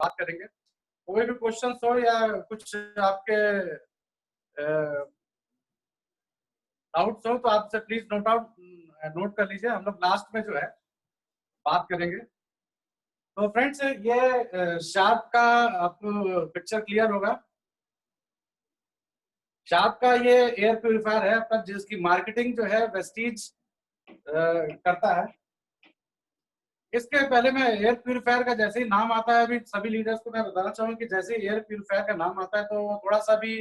बात करेंगे। कोई भी क्वेश्चन हो या कुछ आपके डाउट्स हो तो आपसे प्लीज नोट कर लीजिए, हम लोग लास्ट में जो है बात करेंगे। तो फ्रेंड्स ये शार्प का आपको पिक्चर क्लियर होगा। शार्प का ये एयर प्यूरिफायर है आपका, जिसकी मार्केटिंग जो है वेस्टीज करता है। इसके पहले मैं एयर प्यूरिफायर का जैसे ही नाम आता है, अभी सभी लीडर्स को मैं बताना चाहूंगा कि जैसे ही एयर प्यूरिफायर का नाम आता है तो थोड़ा सा भी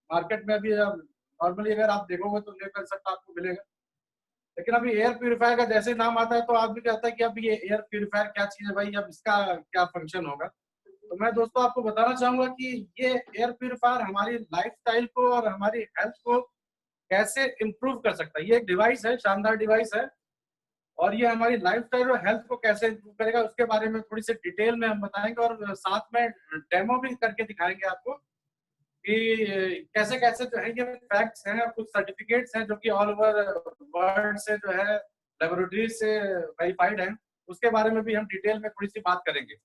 मार्केट में अभी नॉर्मली अगर आप देखोगे तो न्यू कंसेप्ट आपको मिलेगा। लेकिन अभी एयर प्यूरिफायर का जैसे ही नाम आता है तो आदमी कहता है कि अब ये एयर प्यूरिफायर क्या चीज है भाई, अब इसका क्या फंक्शन होगा। तो मैं दोस्तों आपको बताना चाहूंगा कि ये एयर प्यूरिफायर हमारी लाइफस्टाइल को और हमारी हेल्थ को कैसे इंप्रूव कर सकता है। ये एक डिवाइस है, शानदार डिवाइस है, और ये हमारी लाइफस्टाइल और हेल्थ को कैसे इंप्रूव करेगा उसके बारे में थोड़ी सी डिटेल में हम बताएंगे, और साथ में डेमो भी करके दिखाएंगे आपको कि कैसे कैसे जो है ये फैक्ट्स हैं, कुछ सर्टिफिकेट्स हैं जो कि ऑल ओवर वर्ल्ड से जो है लेबोरेटरी से वेरीफाइड हैं, उसके बारे में भी हम डिटेल में थोड़ी सी बात करेंगे।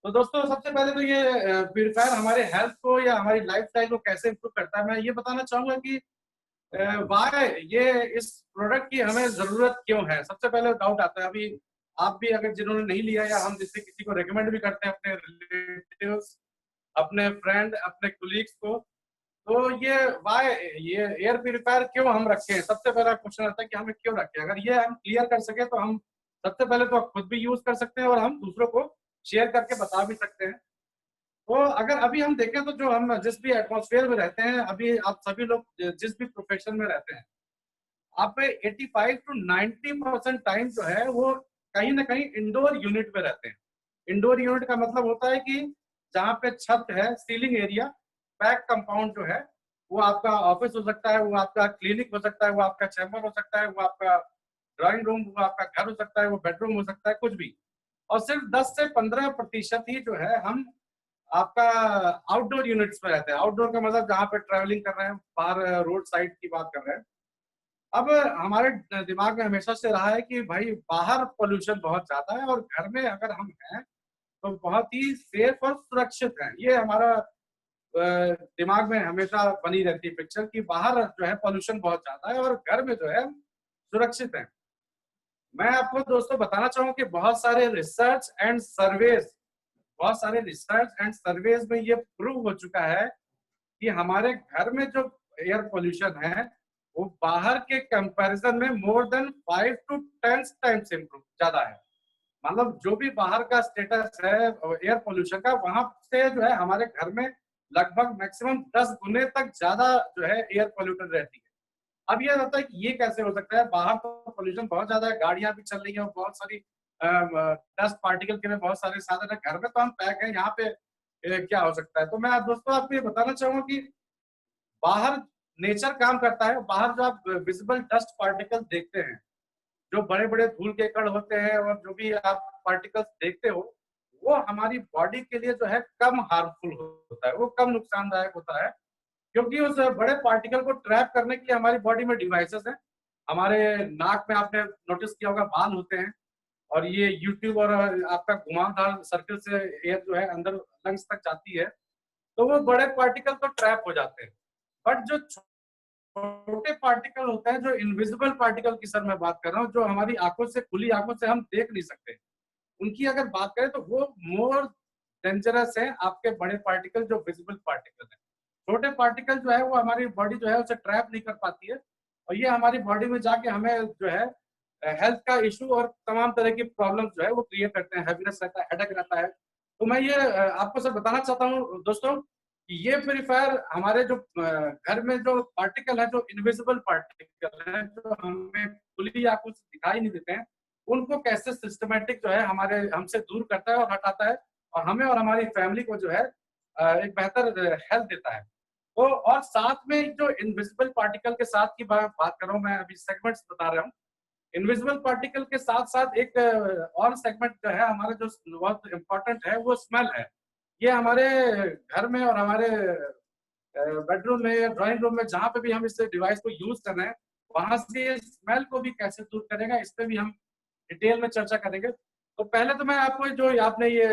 तो दोस्तों सबसे पहले तो ये प्यूरिफायर हमारे हेल्थ को या हमारी लाइफस्टाइल को कैसे इंप्रूव करता है, मैं ये बताना चाहूंगा कि वाई ये इस प्रोडक्ट की हमें जरूरत क्यों है। सबसे पहले डाउट आता है, अभी आप भी अगर जिन्होंने नहीं लिया या हम जिससे किसी को रेकमेंड भी करते हैं अपने रिलेटिव्स, अपने फ्रेंड, अपने कुलीग्स को, तो ये वाई ये एयर प्यूरिफायर क्यों हम रखे हैं। सबसे पहला क्वेश्चन आता है कि हमें क्यों रखे हैं। अगर ये हम क्लियर कर सके तो हम सबसे पहले तो खुद भी यूज कर सकते हैं और हम दूसरों को शेयर करके बता भी सकते हैं। तो अगर अभी हम देखें तो जो हम जिस भी एटमॉस्फेयर में रहते हैं, अभी आप सभी लोग जिस भी प्रोफेशन में रहते हैं, आप 85 टू 90% टाइम जो है वो कहीं ना कहीं इंडोर यूनिट में रहते हैं। इंडोर यूनिट का मतलब होता है कि जहाँ पे छत है, सीलिंग एरिया, पैक कंपाउंड जो है, वो आपका ऑफिस हो सकता है, वो आपका क्लिनिक हो सकता है, वो आपका चैम्बर हो सकता है, वो आपका ड्राइंग रूम, वो आपका घर हो सकता है, वो बेडरूम हो सकता है, कुछ भी। और सिर्फ 10 से 15% ही जो है हम आपका आउटडोर यूनिट्स में रहते हैं। आउटडोर का मतलब जहाँ पे ट्रैवलिंग कर रहे हैं, बाहर रोड साइड की बात कर रहे हैं। अब हमारे दिमाग में हमेशा से रहा है कि भाई बाहर पोल्यूशन बहुत ज्यादा है और घर में अगर हम हैं तो बहुत ही सेफ और सुरक्षित है। ये हमारा दिमाग में हमेशा बनी रहती है पिक्चर कि बाहर जो है पोल्यूशन बहुत ज्यादा है और घर में जो है सुरक्षित है। मैं आपको दोस्तों बताना चाहूंगा कि बहुत सारे रिसर्च एंड सर्वेज में ये प्रूव हो चुका है कि हमारे घर में जो एयर पोल्यूशन है वो बाहर के कंपैरिजन में more than 5 to 10 times improve ज्यादा है। मतलब जो भी बाहर का स्टेटस है एयर पोल्यूशन का, वहां से जो है हमारे घर में लगभग मैक्सिमम 10 गुने तक ज्यादा जो है एयर पोल्यूटेड रहती है। अब ये होता है कि ये कैसे हो सकता है, बाहर तो पोल्यूशन बहुत ज्यादा है, गाड़ियां भी चल रही है और बहुत सारी डस्ट पार्टिकल के लिए बहुत सारे साधन है, घर में तो हम पैक है, यहाँ पे क्या हो सकता है। तो मैं दोस्तों आपको ये बताना चाहूंगा कि बाहर नेचर काम करता है। बाहर जो आप विजिबल डस्ट पार्टिकल देखते हैं, जो बड़े बड़े धूल के कण होते हैं और जो भी आप पार्टिकल्स देखते हो, वो हमारी बॉडी के लिए जो है कम हार्मफुल होता है, वो कम नुकसानदायक होता है, क्योंकि उस बड़े पार्टिकल को ट्रैप करने के लिए हमारी बॉडी में डिवाइसेस हैं। हमारे नाक में आपने नोटिस किया होगा बाल होते हैं, और ये यूट्यूब और आपका घुमावदार सर्कल से एयर जो है अंदर लंग्स तक जाती है, तो वो बड़े पार्टिकल तो ट्रैप हो जाते हैं। बट जो छोटे पार्टिकल होते हैं, जो इनविजिबल पार्टिकल की सर मैं बात कर रहा हूँ, जो हमारी आंखों से, खुली आंखों से हम देख नहीं सकते, उनकी अगर बात करें तो वो मोर डेंजरस है आपके बड़े पार्टिकल जो विजिबल पार्टिकल है। छोटे पार्टिकल जो है वो हमारी बॉडी जो है उसे ट्रैप नहीं कर पाती है, और ये हमारी बॉडी में जाके हमें जो है हेल्थ का इशू और तमाम तरह की प्रॉब्लम जो है वो क्रिएट करते हैं। हैवीनेस रहता है, हेडेक रहता है। तो मैं ये आपको सर बताना चाहता हूँ दोस्तों कि ये प्योरीफायर हमारे जो घर में जो पार्टिकल है, जो इनविजिबल पार्टिकल है, जो हमें खुली आंखों से दिखाई नहीं देते हैं, उनको कैसे सिस्टमेटिक जो है हमारे हमसे दूर करता है और हटाता है, और हमें और हमारी फैमिली को जो है एक बेहतर हेल्थ देता है। तो और साथ में जो इनविजिबल पार्टिकल के साथ की बात कर रहा हूँ, मैं अभी सेगमेंट्स बता रहा हूँ। इनविजिबल पार्टिकल के साथ साथ एक और सेगमेंट जो है हमारा, जो बहुत इंपॉर्टेंट है, वो स्मेल है। ये हमारे घर में और हमारे बेडरूम में या ड्राइंग रूम में जहाँ पे भी हम इस डिवाइस को यूज कर रहे हैं, वहां से स्मेल को भी कैसे दूर करेगा, इस पे भी हम डिटेल में चर्चा करेंगे। तो पहले तो मैं आपको जो आपने ये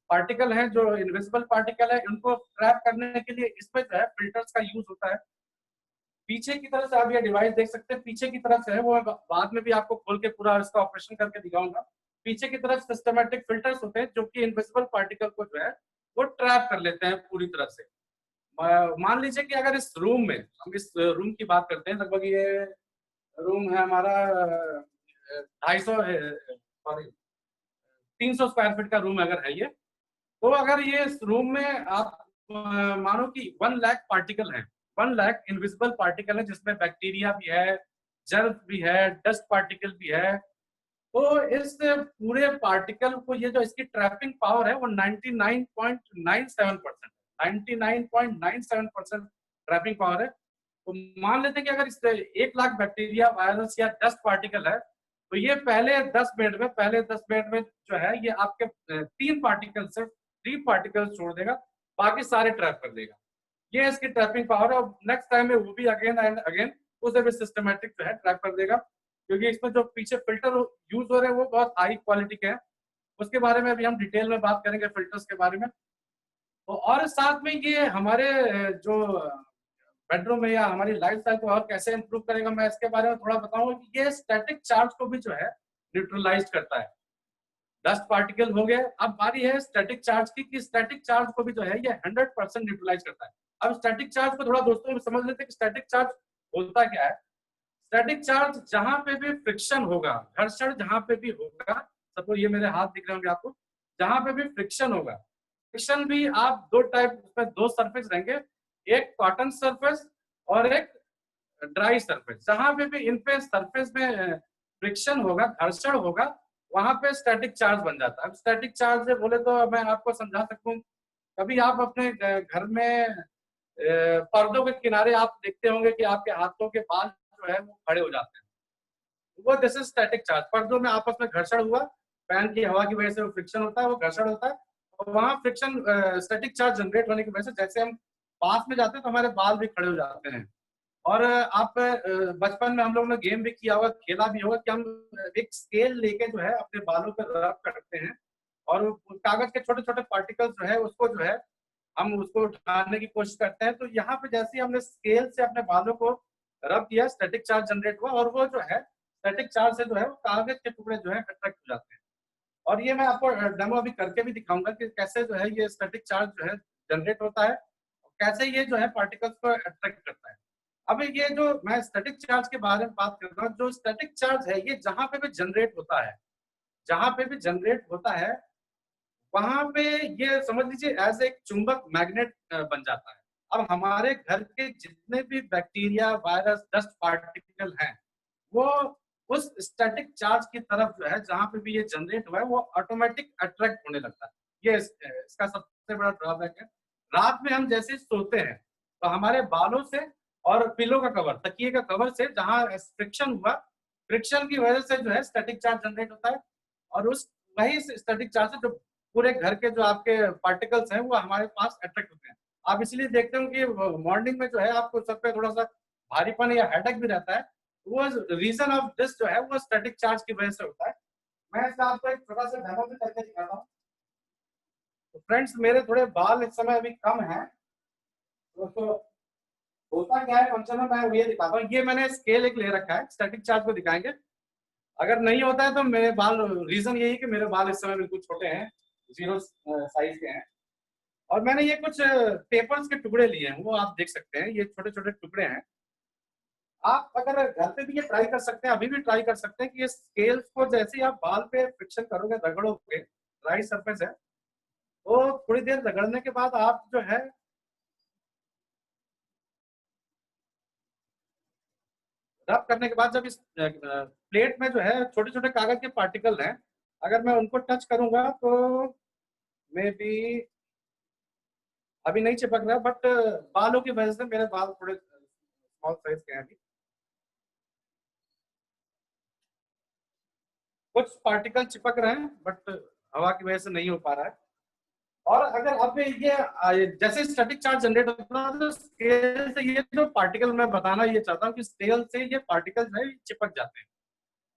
पार्टिकल हैं जो इनविजिबल पार्टिकल है, उनको ट्रैप करने के लिए इसमें जो है फिल्टर्स का यूज होता है। पीछे की तरफ से आप ये डिवाइस देख सकते हैं, पीछे की तरफ से है, वो बाद में भी आपको खोल के पूरा इसका ऑपरेशन करके दिखाऊंगा। पीछे की तरफ सिस्टमेटिक फिल्टर्स होते हैं जो कि इनविजिबल पार्टिकल को जो है वो ट्रैप कर लेते हैं पूरी तरह से। मान लीजिए कि अगर इस रूम में, हम इस रूम की बात करते हैं, लगभग ये रूम है हमारा 250 सॉरी 300 स्क्वायर फीट का रूम अगर है ये, तो अगर ये इस रूम में आप मानो कि 1 लाख पार्टिकल है, 1 लाख इनविजिबल पार्टिकल है, जिसमें बैक्टीरिया भी है, जर्म भी है, डस्ट पार्टिकल भी है। तो इस पूरे पार्टिकल को ये जो इसकी ट्रैपिंग पावर है वो 99.97% 99.97% ट्रैपिंग पावर है। तो मान लेते हैं कि अगर इस 1 लाख बैक्टीरिया, वायरस या डस्ट पार्टिकल है, तो ये पहले 10 मिनट में जो है ये आपके 3 पार्टिकल से 3 पार्टिकल छोड़ देगा, बाकी सारे ट्रैप कर देगा। ये इसकी ट्रैपिंग पावर है। और नेक्स्ट टाइम में वो भी अगेन एंड अगेन उसे भी सिस्टमेटिक जो है ट्रैप कर देगा, क्योंकि इसमें जो पीछे फिल्टर यूज हो रहे हैं वो बहुत हाई क्वालिटी के हैं। उसके बारे में अभी हम डिटेल में बात करेंगे, फिल्टर्स के बारे में। तो और साथ में ये हमारे जो बेडरूम में या हमारी लाइफस्टाइल को और कैसे इंप्रूव करेगा, मैं इसके बारे में थोड़ा बताऊंगा कि ये स्टैटिक चार्ज को भी जो है न्यूट्रलाइज करता है। डस्ट पार्टिकल हो गए, अब बारी है स्टैटिक चार्ज की, कि स्टैटिक चार्ज को भी जो है ये 100% न्यूट्रलाइज करता है। अब स्टैटिक चार्ज को थोड़ा दोस्तों समझ लेते हैं कि स्टैटिक चार्ज होता क्या है। स्टैटिक चार्ज जहां पे भी फ्रिक्शन होगा, घर्षण जहां पे भी होगा, सपोज ये मेरे हाथ दिख रहे होंगे आपको, जहां पे भी फ्रिक्शन होगा, फ्रिक्शन भी आप दो टाइप, उसमें दो सरफेस रहेंगे, एक कॉटन सरफेस और एक ड्राई सरफेस। जहां पे भी इन पे सरफेस में फ्रिक्शन होगा, घर्षण होगा, वहां पे स्टैटिक चार्ज बन जाता है। अब स्टैटिक चार्ज बोले तो मैं आपको समझा सकता हूँ, कभी आप अपने घर में पर्दों के किनारे आप देखते होंगे कि आपके हाथों के बाल जो है वो खड़े हो जाते हैं, वो दिस इज स्टैटिक चार्ज। पर्दों में आपस में घर्षण हुआ, फैन की हवा की वजह से वो फ्रिक्शन होता है, वो घर्षण होता है, और वहां फ्रिक्शन स्टैटिक चार्ज जनरेट होने की वजह से जैसे हम पास में जाते हैं तो हमारे बाल भी खड़े हो जाते हैं। और आप बचपन में हम लोग ने गेम भी किया होगा, खेला भी होगा कि हम एक स्केल लेके जो है अपने बालों पर रब करते हैं, और कागज के छोटे छोटे पार्टिकल्स जो है उसको जो है हम उसको उठाने की कोशिश करते हैं। तो यहाँ पे जैसे ही हमने स्केल से अपने बालों को रब किया, स्टैटिक चार्ज जनरेट हुआ, और वो जो है स्टैटिक चार्ज से जो है वो कागज के टुकड़े जो है अट्रैक्ट हो जाते हैं। और ये मैं आपको डेमो अभी करके भी दिखाऊंगा कि कैसे जो है ये स्टैटिक चार्ज जो है जनरेट होता है, कैसे ये जो है पार्टिकल्स को अट्रैक्ट करता है। अब ये जो मैं स्टैटिक चार्ज के बारे में बात कर रहा हूँ, जो स्टैटिक चार्ज है ये जहां पे भी जनरेट होता है, जहां पे भी जनरेट होता है वहां पे ये समझ लीजिए एज एक चुंबक मैग्नेट बन जाता है। अब हमारे घर के जितने भी बैक्टीरिया, वायरस, डस्ट पार्टिकल हैं, वो उस स्टैटिक चार्ज की तरफ जो है जहां पे भी ये जनरेट हुआ है वो ऑटोमेटिक अट्रैक्ट होने लगता है। ये इसका सबसे बड़ा ड्रॉबैक है। रात में हम जैसे सोते हैं तो हमारे बालों से और पिलो का कवर, तकिए का कवर से जहां फ्रिक्शन हुआ, फ्रिक्शन की वजह से जो है स्टैटिक चार्ज जनरेट होता है, और उस वही स्टैटिक चार्ज से जो पूरे घर के जो आपके पार्टिकल्स हैं वो हमारे पास अट्रैक्ट होते हैं। आप इसलिए देखते हो कि मॉर्निंग में जो है आपको सब पे थोड़ा सा भारीपन या हेडेक भी रहता है, वो रीजन ऑफ दिस जो है वो स्टैटिक चार्ज की वजह से होता है। मैं इसका आपको एक छोटा सा डेमो भी करके दिखाता हूँ। तो फ्रेंड्स मेरे थोड़े बाल इस समय अभी कम है, तो होता क्या है फंक्शन में, मैं ये दिखाता हूँ। ये मैंने स्केल एक ले रखा है, स्टैटिक चार्ज को दिखाएंगे। अगर नहीं होता है तो मेरे बाल, रीजन यही कि मेरे बाल इस समय बिल्कुल छोटे हैं, 0 साइज के हैं। और मैंने ये कुछ पेपर्स के टुकड़े लिए हैं, वो आप देख सकते हैं, ये छोटे छोटे टुकड़े हैं। आप अगर घर पे भी ये ट्राई कर सकते हैं, अभी भी ट्राई कर सकते हैं कि ये स्केल्स को जैसे ही आप बाल पे फ्रिक्शन करोगे, रगड़ोगे, ड्राई सरफेस है, तो थोड़ी देर रगड़ने के बाद आप जो है रब करने के बाद जब इस प्लेट में जो है छोटे छोटे कागज के पार्टिकल हैं, अगर मैं उनको टच करूंगा तो मे बी अभी नहीं चिपक रहा, बट बालों की वजह से मेरे बाल थोड़े स्मॉल साइज के हैं अभी। कुछ पार्टिकल चिपक रहे हैं बट हवा की वजह से नहीं हो पा रहा है। और अगर अब ये जैसे स्टैटिक चार्ज जनरेट होता है तो स्केल से ये जो पार्टिकल, मैं बताना ये चाहता हूँ कि स्केल से ये पार्टिकल जो है चिपक जाते हैं।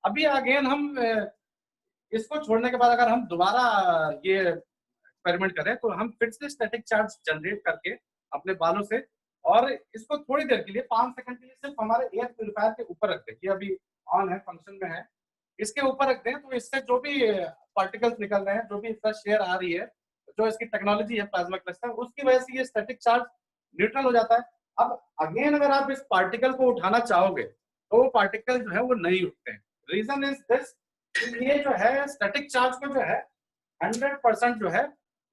अभी अगेन हम इसको छोड़ने के बाद अगर हम दोबारा ये एक्सपेरिमेंट करें तो हम फिर से स्टैटिक चार्ज जनरेट करके अपने बालों से, और इसको थोड़ी देर के लिए 5 सेकंड के लिए सिर्फ हमारे एयर प्यूरिफायर के ऊपर रख दें। ये अभी ऑन है, फंक्शन में है, इसके ऊपर रख दें, तो इससे जो भी पार्टिकल्स निकल रहे हैं, जो भी फ्रेश एयर आ रही है, जो इसकी टेक्नोलॉजी है प्लाज्मा क्लस्टर, उसकी वजह से ये स्टैटिक चार्ज न्यूट्रल हो जाता है। अब अगेन अगर आप इस पार्टिकल को उठाना चाहोगे तो वो पार्टिकल जो है वो नहीं उठते हैं। रीजन इज दिस, ये जो है स्टैटिक चार्ज को जो है 100% जो है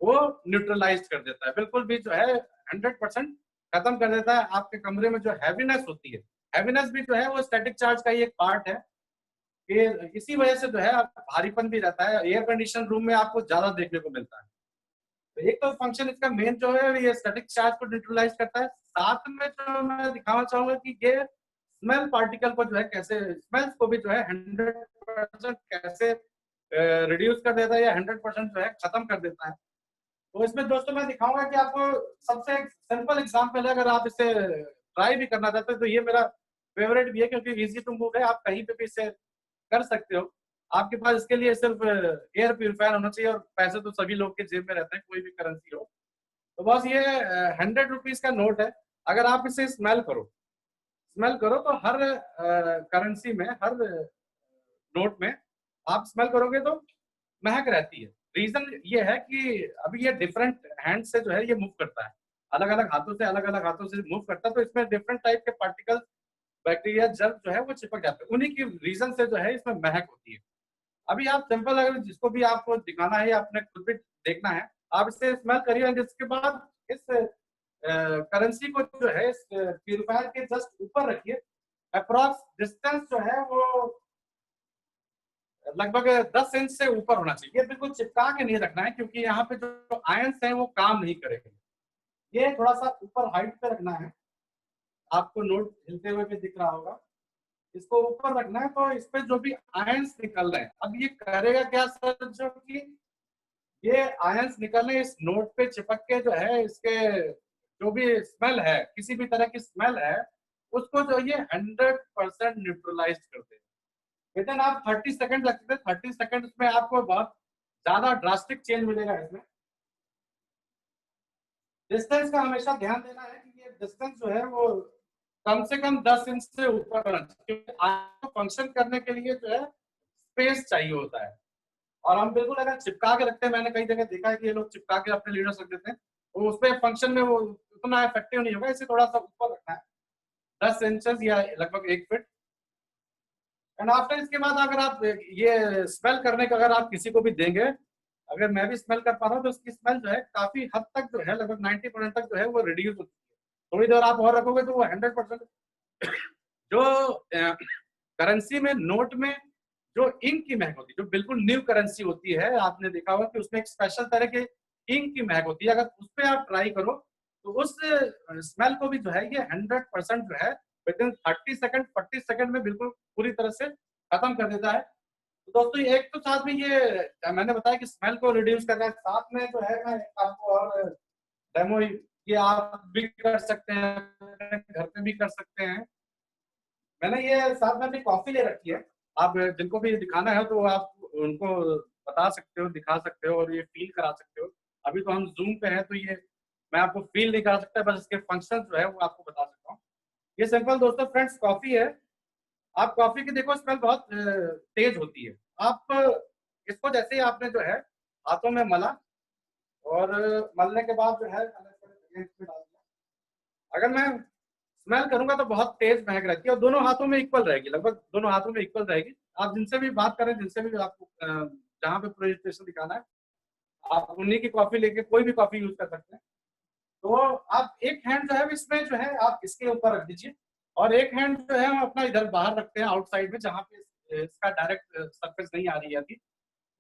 वो न्यूट्रलाइज कर देता है, बिल्कुल भी जो है 100% खत्म कर देता है। आपके कमरे में जो हैवीनेस होती है, हैवीनेस भी जो है वो स्टैटिक चार्ज का ही एक पार्ट है, कि इसी वजह से जो है भारीपन भी रहता है। एयर कंडीशन रूम में आपको ज्यादा देखने को मिलता है। तो एक तो फंक्शन इसका मेन जो है ये स्टैटिक चार्ज को न्यूट्रलाइज करता है। साथ में जो मैं दिखाना चाहूंगा कि ये स्मेल पार्टिकल को जो है कैसे, स्मेल्स को भी जो है 100% कैसे रिड्यूस कर देता है या 100% जो है खत्म कर देता है। तो इसमें दोस्तों मैं दिखाऊंगा कि आपको सबसे सिंपल एग्जांपल है, अगर आप इसे ट्राई भी करना चाहते हैं तो ये मेरा फेवरेट भी है, क्योंकि इजी टू मूव है, आप कहीं पे भी इसे कर सकते हो। आपके पास इसके लिए सिर्फ एयर प्यूरिफायर होना चाहिए, और पैसे तो सभी लोग के जेब में रहते हैं, कोई भी करेंसी हो। तो बस ये 100 रुपीज का नोट है। अगर आप इसे स्मेल करो तो हर करेंसी में, हर नोट में आप स्मेल करोगे तो महक रहती है। रीजन ये है कि अभी ये डिफरेंट हैंड से जो है ये मूव करता है, अलग अलग हाथों से, अलग अलग हाथों से मूव करता है, तो इसमें डिफरेंट टाइप के पार्टिकल, बैक्टीरिया, जर्म जो है वो चिपक जाते हैं, उन्हीं की रीजन से जो है इसमें महक होती है। अभी आप सिंपल, अगर जिसको भी आपको दिखाना है या आपने खुद भी देखना है, आप इसे स्मेल करिए, जिसके बाद इस करेंसी को जो है इस प्यूरिफायर के जस्ट ऊपर रखिए। अप्रॉक्स डिस्टेंस जो है वो लगभग 10 इंच से ऊपर होना चाहिए। ये बिल्कुल चिपका के नहीं रखना है, क्योंकि यहाँ पे जो आयंस है वो काम नहीं करेंगे। ये थोड़ा सा ऊपर हाइट पे रखना है, आपको नोट हिलते हुए भी दिख रहा होगा। इसको ऊपर रखना है, तो इस पे जो भी आयंस निकल रहे हैं, अब ये करेगा क्या सर, जो कि ये आयंस निकल रहे इस नोट पे चिपक के जो है इसके जो भी स्मेल है, किसी भी तरह की स्मेल है, उसको जो ये 100% न्यूट्रलाइज कर दे। विद इन आप 30 सेकंड लगते थे, 30 सेकंड में आपको बहुत ज्यादा ड्रास्टिक चेंज मिलेगा इसमें। डिस्टेंस का हमेशा ध्यान देना है कि ये डिस्टेंस जो है वो कम से कम 10 इंच से ऊपर होना चाहिए, क्योंकि आपको फंक्शन करने के लिए जो है स्पेस चाहिए होता है। और हम बिल्कुल अगर चिपका के रखते हैं, मैंने कई जगह देखा है कि ये लोग चिपका के अपने लीडर्स रख देते हैं, तो उस पर फंक्शन में वो उतना इफेक्टिव नहीं होगा। इसे थोड़ा सा ऊपर रखना है, 10 इंचेस या लगभग 1 फीट। एंड आफ्टर, इसके बाद अगर आप ये स्मेल करने का अगर आप किसी को भी देंगे, अगर मैं भी स्मेल कर पा रहा हूँ, तो उसकी स्मेल जो है काफी हद तक जो है लगभग 90% तक जो है वो रिड्यूस होती है। थोड़ी देर आप और रखोगे तो वो 100% जो करेंसी में, नोट में जो इंक की महक होती है, जो बिल्कुल न्यू करेंसी होती है, आपने देखा होगा कि उसमें एक स्पेशल तरह के इंक की महक होती है। अगर उस पर आप ट्राई करो तो उस स्मेल को भी जो है ये 100% जो है विद इन 30 सेकंड 40 सेकंड में बिल्कुल पूरी तरह से खत्म कर देता है। तो दोस्तों एक तो साथ में ये मैंने बताया कि स्मेल को रिड्यूस कर रहा है, साथ में जो है मैं आपको और डेमो ये आप भी कर सकते हैं, घर पे भी कर सकते हैं। मैंने ये साथ में अपनी कॉफी ले रखी है, आप जिनको भी दिखाना है तो आप उनको बता सकते हो, दिखा सकते हो और ये फील करा सकते हो। अभी तो हम जूम पे हैं तो ये मैं आपको फील नहीं करा सकता, बस इसके फंक्शन जो है वो आपको बता सकता हूँ। ये सिंपल दोस्तों फ्रेंड्स कॉफी है। आप कॉफी की देखो स्मेल बहुत तेज होती है। आप इसको जैसे ही आपने जो है हाथों में मला, और मलने के बाद जो है अगर मैं स्मेल करूंगा तो बहुत तेज महक रहती है, और दोनों हाथों में इक्वल रहेगी, लगभग दोनों हाथों में इक्वल रहेगी। आप जिनसे भी बात करें, जिनसे भी आपको जहाँ पे प्रेजेंटेशन दिखाना है, आप उन्हीं की कॉफी लेके कोई भी कॉफी यूज कर सकते हैं। तो आप एक हैंड जो है इसमें जो है आप इसके ऊपर रख दीजिए, और एक हैंड जो है हम अपना इधर बाहर रखते हैं आउटसाइड में, जहाँ पे इसका डायरेक्ट सरफेस नहीं आ रही है अभी।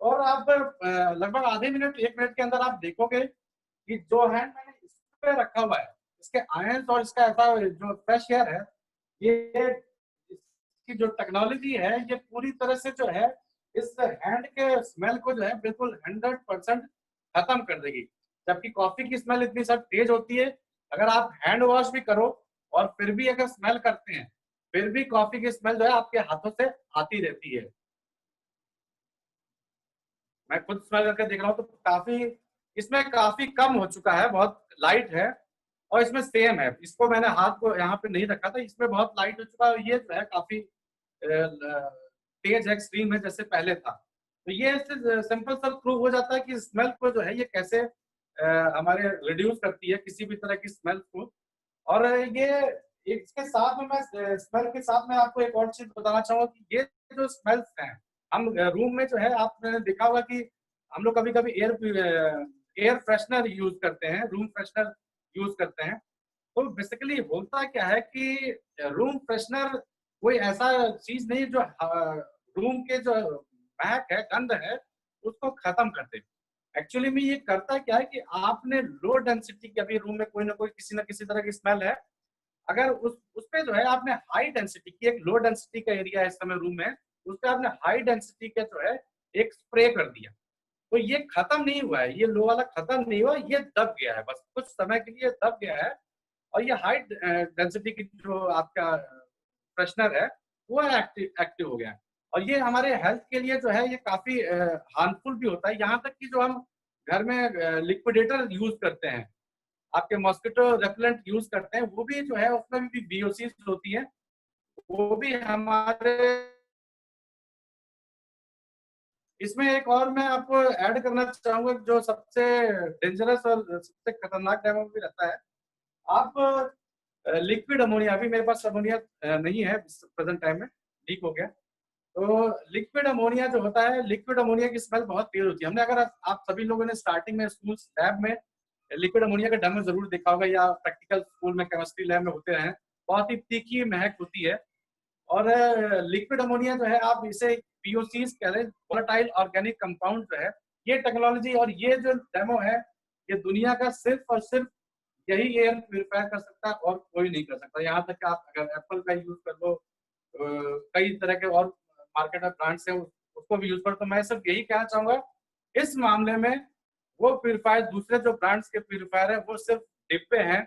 और आप लगभग आधे मिनट 1 मिनट के अंदर आप देखोगे कि जो हैंड मैंने इस पे रखा हुआ है, इसके आयंस और इसका ऐसा जो फ्रेश एयर है, ये इसकी जो टेक्नोलॉजी है ये पूरी तरह से जो है इस हैंड के स्मेल को जो है बिल्कुल 100% खत्म कर देगी। जबकि कॉफी की स्मेल इतनी सब तेज होती है, अगर आप हैंड वॉश भी करो और फिर भी अगर स्मेल करते हैं, फिर भी कॉफी की स्मेल जो है आपके हाथों से आती रहती है। मैं खुद स्मेल करके देख रहा हूँ तो काफी इसमें काफी कम हो चुका है, बहुत लाइट है और इसमें सेम है। इसको मैंने हाथ को यहाँ पे नहीं रखा था, इसमें बहुत लाइट हो चुका है। ये जो है काफी तेज है, एक्सट्रीम है जैसे पहले था। तो ये सिंपल सा प्रूव हो जाता है कि स्मेल को जो है ये कैसे हमारे रिड्यूस करती है किसी भी तरह की स्मेल को। और ये इसके साथ में मैं स्मेल के साथ में आपको एक और चीज बताना चाहूंगा कि ये जो स्मेल्स हैं, हम रूम में जो है आपने देखा होगा कि हम लोग कभी कभी एयर फ्रेशनर यूज करते हैं, रूम फ्रेशनर यूज करते हैं। तो बेसिकली होता क्या है कि रूम फ्रेशनर कोई ऐसा चीज नहीं जो रूम के जो महक है, गंध है, उसको खत्म कर दे। एक्चुअली में ये करता क्या है कि आपने लो डेंसिटी के, अभी रूम में कोई ना कोई किसी ना किसी तरह की स्मेल है, अगर उस पे जो है आपने हाई डेंसिटी की, एक लो डेंसिटी का एरिया है इस समय रूम में, उस पे आपने हाई डेंसिटी का जो है एक स्प्रे कर दिया, तो ये खत्म नहीं हुआ है, ये लो वाला खत्म नहीं हुआ, ये दब गया है, बस कुछ समय के लिए दब गया है। और ये हाई डेंसिटी की जो आपका फ्रेशनर है वो एक्टिव हो गया है। और ये हमारे हेल्थ के लिए जो है ये काफी हार्मफुल भी होता है। यहाँ तक कि जो हम घर में लिक्विडेटर यूज करते हैं, आपके मॉस्किटो रेपेलेंट यूज करते हैं, वो भी जो है उसमें भी बीओसी होती है, वो भी हमारे। इसमें एक और मैं आपको ऐड करना चाहूंगा जो सबसे डेंजरस और सबसे खतरनाक डेमो भी रहता है। आप लिक्विड अमोनिया, अभी मेरे पास अमोनिया नहीं है प्रेजेंट टाइम में, लीक हो गया। तो लिक्विड अमोनिया जो होता है, लिक्विड अमोनिया की स्मेल बहुत तेज होती है। हमने, अगर आप सभी लोगों ने स्टार्टिंग में स्कूल लैब में लिक्विड अमोनिया का डेमो जरूर देखा होगा, या प्रैक्टिकल स्कूल में केमिस्ट्री लैब में होते हैं, बहुत ही तीखी महक होती है। और लिक्विड अमोनिया जो है, आप इसे पीओसीज कह रहे हैं, वोलेटाइल ऑर्गेनिक कंपाउंड जो है, ये टेक्नोलॉजी और ये जो डेमो है, ये दुनिया का सिर्फ और सिर्फ यही एयर प्यूरिफायर कर सकता है और कोई नहीं कर सकता। यहाँ तक कि आप अगर एप्पल का यूज कर लो, कई तरह के और मार्केट में ब्रांड्स हैं, उसको भी यूज कर, तो मैं सिर्फ यही कहना चाहूंगा, इस मामले में वो प्यूरिफायर, दूसरे जो ब्रांड्स के प्यूरिफायर है, वो सिर्फ डिब्बे हैं,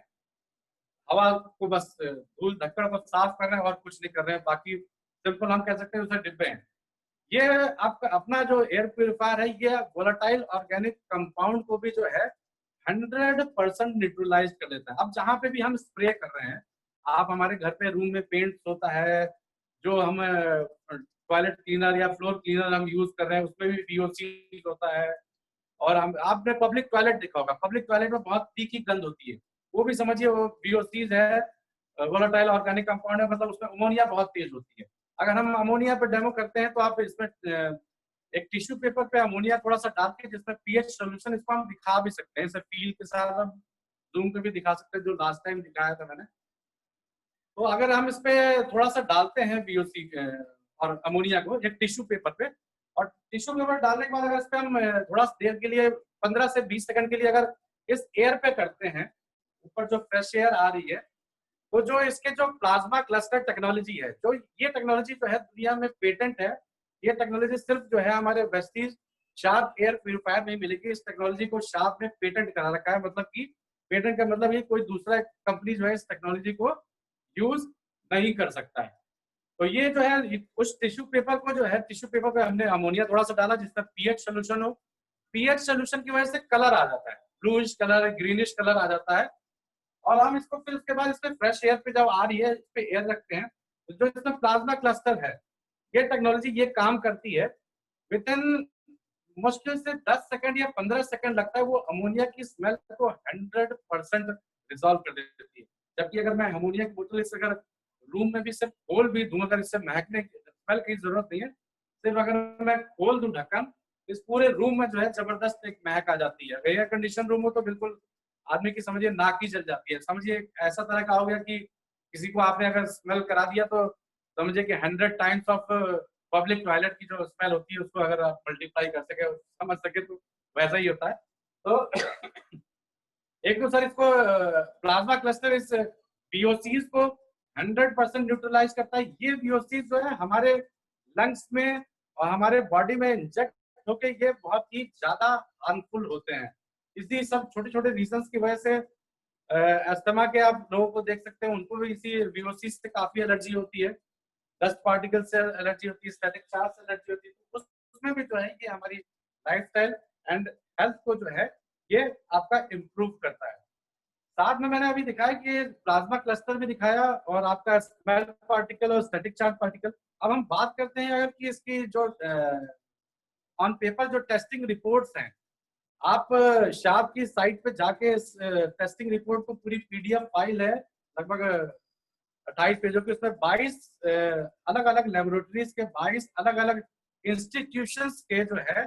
हवा को बस धूल धक्कड़ को साफ कर रहे हैं और कुछ नहीं कर रहे हैं, बाकी सिंपल हम कह सकते हैं उसे डिब्बे हैं। ये आपका अपना जो एयर प्यूरिफायर है, ये वोलेटाइल ऑर्गेनिक कंपाउंड को भी जो है 100% न्यूट्रलाइज कर देता है। अब जहां पे भी हम स्प्रे कर रहे हैं, आप हमारे घर पे रूम में पेंट होता है, जो हम टॉयलेट क्लीनर या फ्लोर क्लीनर हम यूज कर रहे हैं, उसमें भी बीओसी होता है। और हम, आपने पब्लिक टॉयलेट देखा होगा, पब्लिक टॉयलेट में बहुत तीखी गंध होती है, वो भी समझिए वो बीओसीज है, वोलेटाइल ऑर्गेनिक कंपाउंड है, मतलब उसमें अमोनिया बहुत तेज होती है। अगर हम अमोनिया पे डेमो करते हैं, तो आप इसमें एक टिश्यू पेपर पे अमोनिया थोड़ा सा डाल के, जिसमें पीएच सोल्यूशन, इसको हम दिखा भी सकते हैं, इसे फील के साथ हम जूम पे भी दिखा सकते हैं, जो लास्ट टाइम दिखाया था मैंने। तो अगर हम इस पे थोड़ा सा डालते हैं बीओसी और अमोनिया को एक टिश्यू पेपर पे, और टिश्यू पेपर डालने के बाद अगर इस पे हम थोड़ा सा देर के लिए, 15 से 20 सेकंड के लिए अगर इस एयर पे करते हैं, ऊपर जो फ्रेश एयर आ रही है, तो जो इसके जो प्लाज्मा क्लस्टर टेक्नोलॉजी है, जो ये टेक्नोलॉजी जो है दुनिया में पेटेंट है। ये टेक्नोलॉजी सिर्फ जो है हमारे वेस्टीज शार्प एयर प्यूरिफायर में मिलेगी। इस टेक्नोलॉजी को शार्प ने पेटेंट करा रखा है, मतलब कि पेटेंट का मतलब ये कोई दूसरा कंपनी जो है इस टेक्नोलॉजी को यूज नहीं कर सकता है। तो ये जो है उस टिश्यू पेपर को जो है, टिश्यू पेपर पे हमने अमोनिया थोड़ा सा डाला जिसमें पीएच सोल्यूशन हो, पीएच सोल्यूशन की वजह से कलर आ जाता है, ब्लूइश कलर, ग्रीनिश कलर आ जाता है। और हम इसको फिर उसके बाद इसमें फ्रेश एयर पे जब आ रही है, इस पे एयर रखते हैं, तो जो इसमें प्लाज्मा क्लस्टर है, ये टेक्नोलॉजी ये काम करती है। विद इन मुश्किल से 10 सेकंड या 15 सेकंड लगता है, वो अमोनिया की स्मेल को 100% रिजॉल्व कर देती है। जबकि अगर मैं अमोनिया की बोतल इस अगर रूम में भी सिर्फ खोल भी दूं, अगर इससे महकने स्मेल की जरूरत नहीं है, सिर्फ अगर मैं खोल दूं ढक्कन, इस पूरे रूम में जो है जबरदस्त एक महक आ जाती है। एयर कंडीशन रूम हो तो बिल्कुल आदमी की समझिए नाक ही जल जाती है। समझिए ऐसा तरह का हो गया कि किसी को आपने अगर स्मेल करा दिया, तो समझिए कि 100 टाइम्स ऑफ पब्लिक टॉयलेट की जो स्मेल होती है, उसको अगर आप मल्टीप्लाई कर सके, समझ सके, तो वैसा ही होता है। तो एक तो सर इसको प्लाज्मा क्लस्टर इस बीओसीज को 100% न्यूट्रलाइज करता है। ये बीओसीज जो है हमारे लंग्स में और हमारे बॉडी में इंजेक्ट होके ये बहुत ही ज्यादा हार्मफुल होते हैं। इसी सब छोटे छोटे रीजंस की वजह से अस्थमा के आप लोगों को देख सकते हैं, उनको भी इसी बीओसी से काफी एलर्जी होती है, डस्ट पार्टिकल से एलर्जी होती है, स्टैटिक चार्ज से एलर्जी होती है। तो उसमें भी जो है ये हमारी लाइफस्टाइल एंड हेल्थ को जो है ये आपका इम्प्रूव करता है। साथ में मैंने अभी दिखाया कि प्लाज्मा क्लस्टर भी दिखाया और आपका स्मेल पार्टिकल और स्टैटिक चार्ज पार्टिकल। अब हम बात करते हैं अगर कि इसकी जो ऑन पेपर जो टेस्टिंग रिपोर्ट्स हैं, आप शार्प की साइट पे जाके इस टेस्टिंग रिपोर्ट को पूरी पीडीएफ फाइल है लगभग 28 पेजों की, उसमें 22 अलग अलग लेबोरेटरीज के 22 अलग अलग इंस्टीट्यूशंस के जो है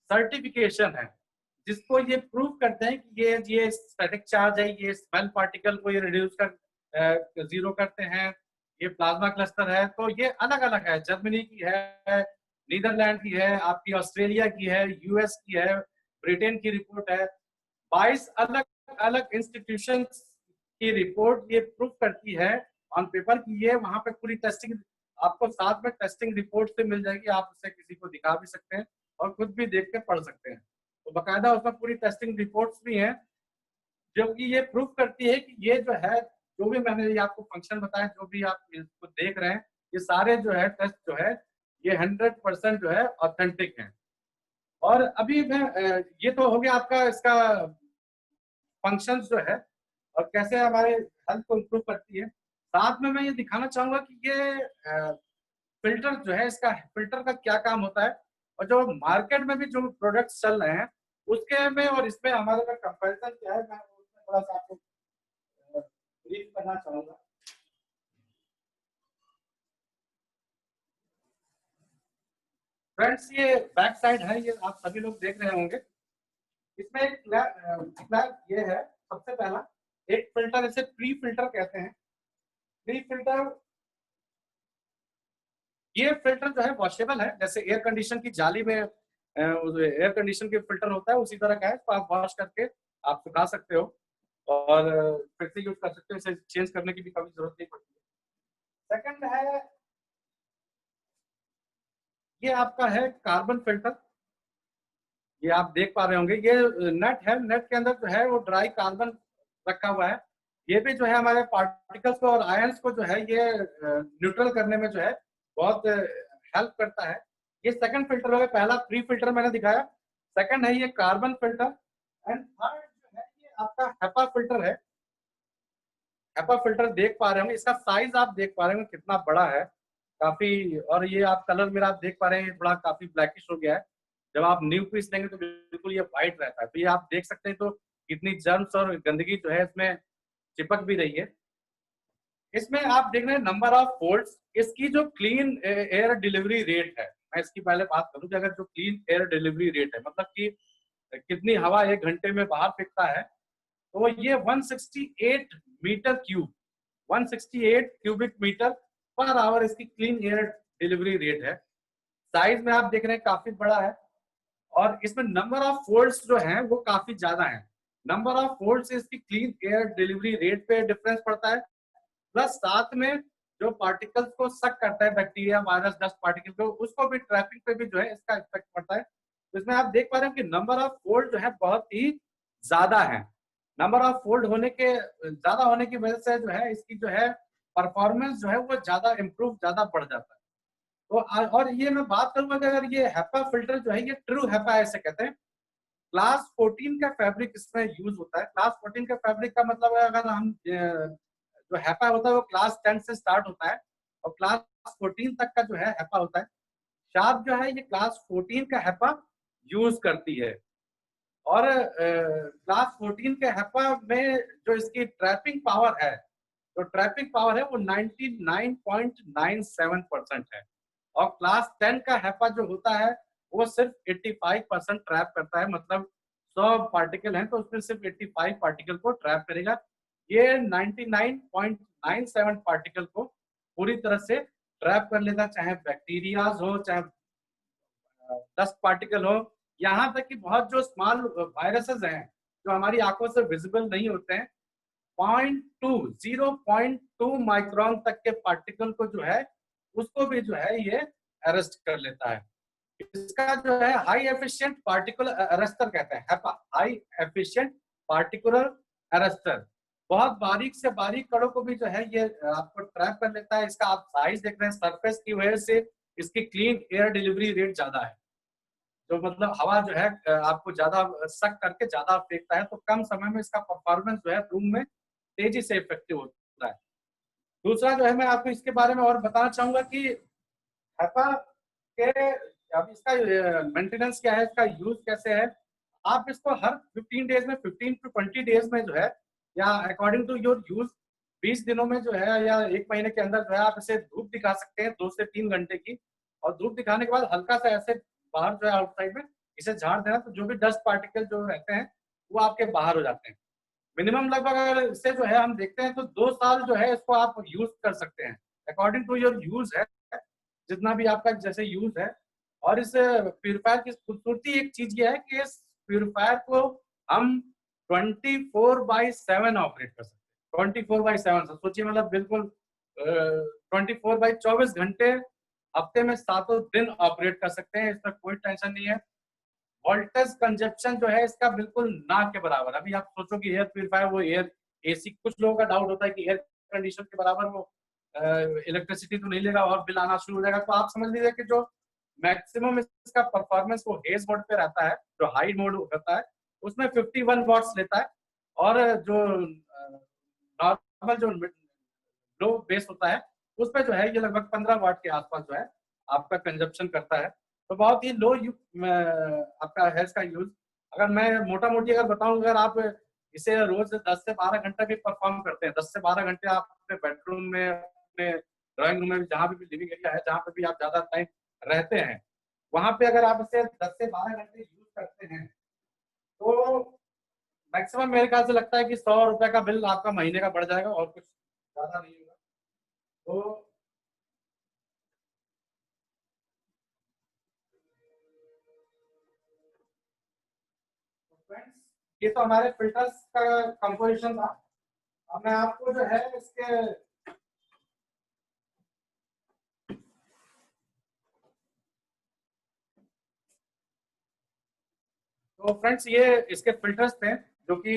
सर्टिफिकेशन है, जिसको ये प्रूव करते हैं कि ये स्टैटिक चार्ज है, ये स्मेल पार्टिकल को ये रिड्यूस कर जीरो करते हैं, ये प्लाज्मा क्लस्टर है। तो ये अलग अलग है, जर्मनी की है, नीदरलैंड की है, आपकी ऑस्ट्रेलिया की है, यूएस की है, ब्रिटेन की रिपोर्ट है। 22 अलग अलग इंस्टीट्यूशन की रिपोर्ट ये प्रूव करती है ऑन पेपर की ये वहां पे पूरी टेस्टिंग आपको साथ में टेस्टिंग रिपोर्ट से मिल जाएगी, आप उसे किसी को दिखा भी सकते हैं और खुद भी देख के पढ़ सकते हैं। तो बाकायदा उसमें पूरी टेस्टिंग रिपोर्ट्स भी हैं जो कि ये प्रूव करती है कि ये जो है, जो भी मैंने ये आपको फंक्शन बताया, जो भी आप इसको देख रहे हैं, ये सारे जो है टेस्ट जो है ये 100% जो है ऑथेंटिक है। और अभी मैं ये तो हो गया आपका इसका फंक्शंस जो है और कैसे हमारे हेल्थ को इम्प्रूव करती है। साथ में मैं ये दिखाना चाहूंगा कि ये फिल्टर जो है, इसका फिल्टर का क्या काम होता है और जो मार्केट में भी जो प्रोडक्ट्स चल रहे हैं उसके में और इसमें हमारे में कंपैरिजन क्या है, मैं उसमें थोड़ा सा आपको ब्रीफ करना चाहूंगा। फ्रेंड्स, ये बैक साइड है, ये आप सभी लोग देख रहे होंगे। इसमें एक ये है, सबसे पहला एक फिल्टर, इसे प्री फिल्टर कहते हैं। प्री फिल्टर, ये फिल्टर जो है वॉशेबल है, जैसे एयर कंडीशन की जाली में एयर कंडीशन के फिल्टर होता है उसी तरह का है, तो आप वॉश करके आप सुखा सकते हो और फिर से यूज कर सकते हो, इसे चेंज करने की भी कभी जरूरत नहीं पड़ती है। सेकंड है, ये आपका है कार्बन फिल्टर। ये आप देख पा रहे होंगे, ये नेट है, नेट के अंदर जो है वो ड्राई कार्बन रखा हुआ है। ये भी जो है हमारे पार्टिकल्स को और आयंस को जो है ये न्यूट्रल करने में जो है बहुत हेल्प करता है। ये सेकंड फिल्टर हो गया, पहला प्री फिल्टर मैंने दिखाया, सेकंड है ये कार्बन फिल्टर, एंड थर्ड जो है ये आपका हेपा फिल्टर है। हेपा फिल्टर देख पा रहे होंगे, इसका साइज आप देख पा रहे होंगे कितना बड़ा है काफी, और ये आप कलर मेरा आप देख पा रहे हैं थोड़ा काफी ब्लैकिश हो गया है। जब आप न्यू पीस लेंगे तो बिल्कुल ये व्हाइट रहता है। तो ये आप देख सकते हैं तो कितनी जर्म्स और गंदगी जो है इसमें चिपक भी रही है। इसमें आप देख रहे हैं नंबर ऑफ फोल्ड्स, इसकी जो क्लीन एयर डिलीवरी रेट है, मैं इसकी पहले बात करूं कि अगर जो क्लीन एयर डिलीवरी रेट है मतलब कि कितनी हवा एक घंटे में बाहर फेंकता है, तो ये 168 metre cube, 168 cubic metre per hour इसकी क्लीन एयर डिलीवरी रेट है। साइज में आप देख रहे हैं काफी बड़ा है और इसमें नंबर ऑफ फोल्ड्स जो हैं वो काफी ज्यादा है। नंबर ऑफ फोल्ड से इसकी क्लीन एयर डिलीवरी रेट पे डिफरेंस पड़ता है, प्लस साथ में जो पार्टिकल्स को सक करता है, बैक्टीरिया, वायरस, डस्ट पार्टिकल को, उसको भी ट्रैपिंग पे भी जो है इसका इफेक्ट पड़ता है। तो इसमें आप देख पा रहे हैं कि नंबर ऑफ फोल्ड जो है बहुत ही ज्यादा है। नंबर ऑफ फोल्ड होने के ज्यादा होने की वजह से जो है इसकी जो है परफॉर्मेंस जो है वो ज्यादा इम्प्रूव, ज्यादा बढ़ जाता है। तो और ये मैं बात करूंगा कि अगर ये हैपा फिल्टर जो है ये ट्रू हैपा ऐसे कहते हैं। क्लास 14 का फैब्रिक इसमें यूज होता है। क्लास 14 का फैब्रिक का मतलब है, अगर हम जो हैपा होता है वो क्लास 10 से स्टार्ट होता है और क्लास 14 तक का जो है हैपा होता है। शार्प जो है ये क्लास 14 का हैपा यूज करती है और क्लास 14 के हैपा में जो इसकी ट्रैपिंग पावर है, जो ट्रैपिंग पावर है वो 99.97% है और क्लास 10 का हैपा जो होता है वो सिर्फ 85% ट्रैप करता है। मतलब 100 पार्टिकल हैं तो उसमें सिर्फ 85 पार्टिकल को ट्रैप करेगा। ये 99.97 पार्टिकल को पूरी तरह से ट्रैप कर लेता, चाहे बैक्टीरियाज हो, चाहे डस्ट पार्टिकल हो, यहाँ तक कि बहुत जो स्मॉल वायरसेस हैं जो हमारी आंखों से विजिबल नहीं होते हैं, 0.2 माइक्रोन तक के पार्टिकल को जो है उसको भी जो है ये अरेस्ट कर लेता है। इसका जो है हाई एफिशिएंट पार्टिकुलर अरेस्टर कहते हैं, HEPA, high efficient particular arrester. बहुत बारीक से बारीक कणों को भी जो है ये आपको ट्रैप कर लेता है। इसका आप साइज देख रहे हैं, सरफेस की वजह से इसकी क्लीन एयर डिलीवरी रेट ज्यादा है। जो मतलब हवा जो है आपको ज्यादा सक करके ज्यादा फेंकता है, तो कम समय में इसका परफॉर्मेंस जो है रूम में तेजी से इफेक्टिव होता है। दूसरा जो है मैं आपको इसके बारे में और बताना चाहूंगा कि HEPA के अब इसका मेंटेनेंस क्या है, इसका यूज कैसे है। आप इसको हर 15 डेज में, 15 to 20 डेज में जो है, या अकॉर्डिंग टू योर यूज 20 दिनों में जो है या 1 महीने के अंदर जो है आप इसे धूप दिखा सकते हैं 2 से 3 घंटे की। और धूप दिखाने के बाद हल्का सा ऐसे बाहर जो है आउटसाइड में इसे झाड़ देना, तो जो भी डस्ट पार्टिकल जो रहते हैं वो आपके बाहर हो जाते हैं। मिनिमम लगभग अगर इससे जो है हम देखते हैं तो 2 साल जो है इसको आप यूज कर सकते हैं, अकॉर्डिंग टू योर यूज है, जितना भी आपका जैसे यूज है। और इस प्यूरीफायर की खूबसूरती एक चीज ये है कि इस प्यूरीफायर को हम 24/7 ऑपरेट कर सकते हैं। 24/7 सोचिए, मतलब बिल्कुल 24/24 घंटे हफ्ते में 7 दिन ऑपरेट कर सकते हैं, इसमें कोई टेंशन नहीं है। वोल्टेज कंजप्शन जो है इसका बिल्कुल ना के बराबर। अभी आप सोचो कि एयर प्यूरीफायर वो एयर एसी, कुछ लोगों का डाउट होता है कि एयर कंडीशन के बराबर वो इलेक्ट्रिसिटी तो नहीं लेगा और बिल आना शुरू हो जाएगा। तो आप समझ लीजिए कि जो मैक्सिमम इसका परफॉर्मेंस वो हेज मोड पे रहता है, जो हाई मोड होता है उसमें 51 वॉट्स लेता है, और जो नॉर्मल जो लो बेस होता है उस पर जो है ये लगभग 15 वाट के आसपास जो है आपका कंजप्शन करता है। तो बहुत ही लो आपका है इसका यूज। अगर मैं मोटा मोटी अगर बताऊं, अगर आप इसे रोज 10 से 12 घंटा भी परफॉर्म करते हैं, 10 से 12 घंटे आप अपने बेडरूम में, अपने ड्राइंग रूम में, जहाँ भी लिविंग एरिया है, जहाँ पे भी आप ज्यादा टाइम रहते हैं, वहां पे अगर आप इसे 10 से 12 घंटे यूज करते हैं तो मैक्सिमम मेरे ख्याल से लगता है कि 100 रुपए का बिल आपका महीने का बढ़ जाएगा, और कुछ ज्यादा नहीं होगा। तो फ्रेंड्स, ये तो हमारे फिल्टर्स का कंपोजिशन था। अब मैं आपको जो है इसके तो फ्रेंड्स ये इसके फिल्टर्स थे, जो कि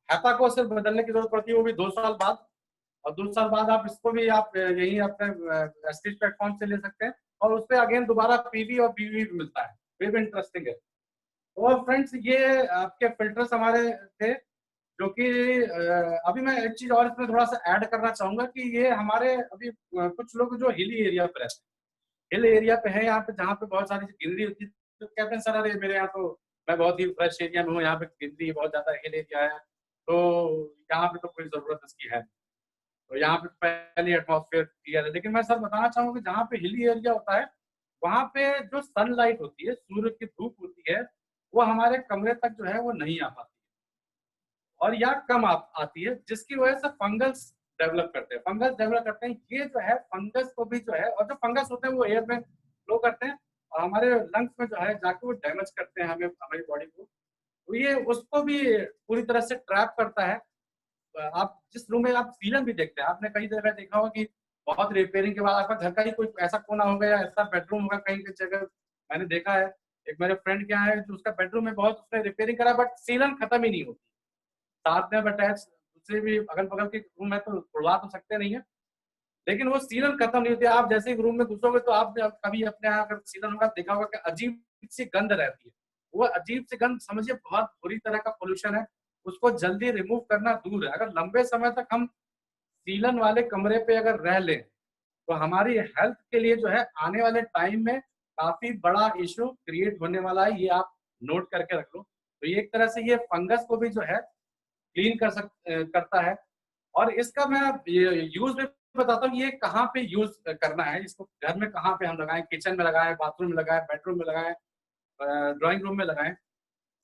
हैपा को सिर्फ बदलने की जरूरत पड़ती है, वो भी 2 साल बाद। और 2 साल बाद आप इसको भी आप यही अपने एस्टीज प्लेटफॉर्म से ले सकते हैं, और उस पर अगेन दोबारा पीवी और बीवी भी मिलता है। ये भी इंटरेस्टिंग है। तो फ्रेंड्स ये आपके फिल्टर्स हमारे थे, जो कि अभी मैं एक चीज और इसमें थोड़ा सा ऐड करना चाहूंगा कि ये हमारे अभी कुछ लोग जो हिली एरिया पे रहते हैं, हिल एरिया पे है, यहाँ पे जहाँ पे बहुत सारी ग्रीनरी होती है, तो कहते हैं सर अरे मेरे यहाँ तो मैं बहुत ही फ्रेश एरिया में हूँ, यहाँ पे ग्रीनरी बहुत ज्यादा हिल एरिया है, तो यहाँ पे तो कोई जरूरत इसकी है, तो यहाँ पे पहले एटमॉस्फेयर क्लियर है। लेकिन मैं सर बताना चाहूंगा कि जहाँ पे हिली एरिया होता है वहां पे जो सनलाइट होती है, सूर्य की धूप होती है, वो हमारे कमरे तक जो है वो नहीं आ पाती, और या कम आती है, जिसकी वजह से फंगस डेवलप करते हैं। फंगस डेवलप करते हैं, ये जो है फंगस को भी जो है, और जो फंगस होते हैं वो एयर में फ्लो करते हैं और हमारे लंग्स में जो है जाके वो डैमेज करते हैं हमें, हमारी बॉडी को। तो ये उसको भी पूरी तरह से ट्रैप करता है। आप जिस रूम में आप सीलन भी देखते हैं, आपने कई जगह देखा होगा कि बहुत रिपेयरिंग के बाद आपका घर का ही कोई ऐसा कोना होगा या ऐसा बेडरूम होगा, कहीं की जगह मैंने देखा है, एक मेरे फ्रेंड क्या है जो उसका बेडरूम में बहुत उसने रिपेयरिंग करा, बट सीलन खत्म ही नहीं होती। साथ में अटैच दूसरे भी अगल बगल के रूम है तो खुलवा तो सकते नहीं है, लेकिन वो सीलन खत्म नहीं होती। आप जैसे ही रूम में घुसोगे तो आप कभी अपने यहाँ अगर सीलन होगा देखा होगा कि अजीब सी गंध रहती है। वो अजीब सी गंध समझिए बहुत बुरी तरह का पोल्यूशन है, उसको जल्दी रिमूव करना दूर है। अगर लंबे समय तक हम सीलन वाले कमरे पे अगर रह लें तो हमारी हेल्थ के लिए जो है आने वाले टाइम में काफी बड़ा इशू क्रिएट होने वाला है, ये आप नोट करके रख लो। तो ये एक तरह से ये फंगस को भी जो है क्लीन करता है। और इसका मैं यूज भी बताता हूँ, ये कहाँ पे यूज करना है, इसको घर में कहाँ पे हम लगाएं, किचन में लगाएं, बाथरूम में लगाएं, बेडरूम में लगाएं, ड्राइंग रूम में लगाएं।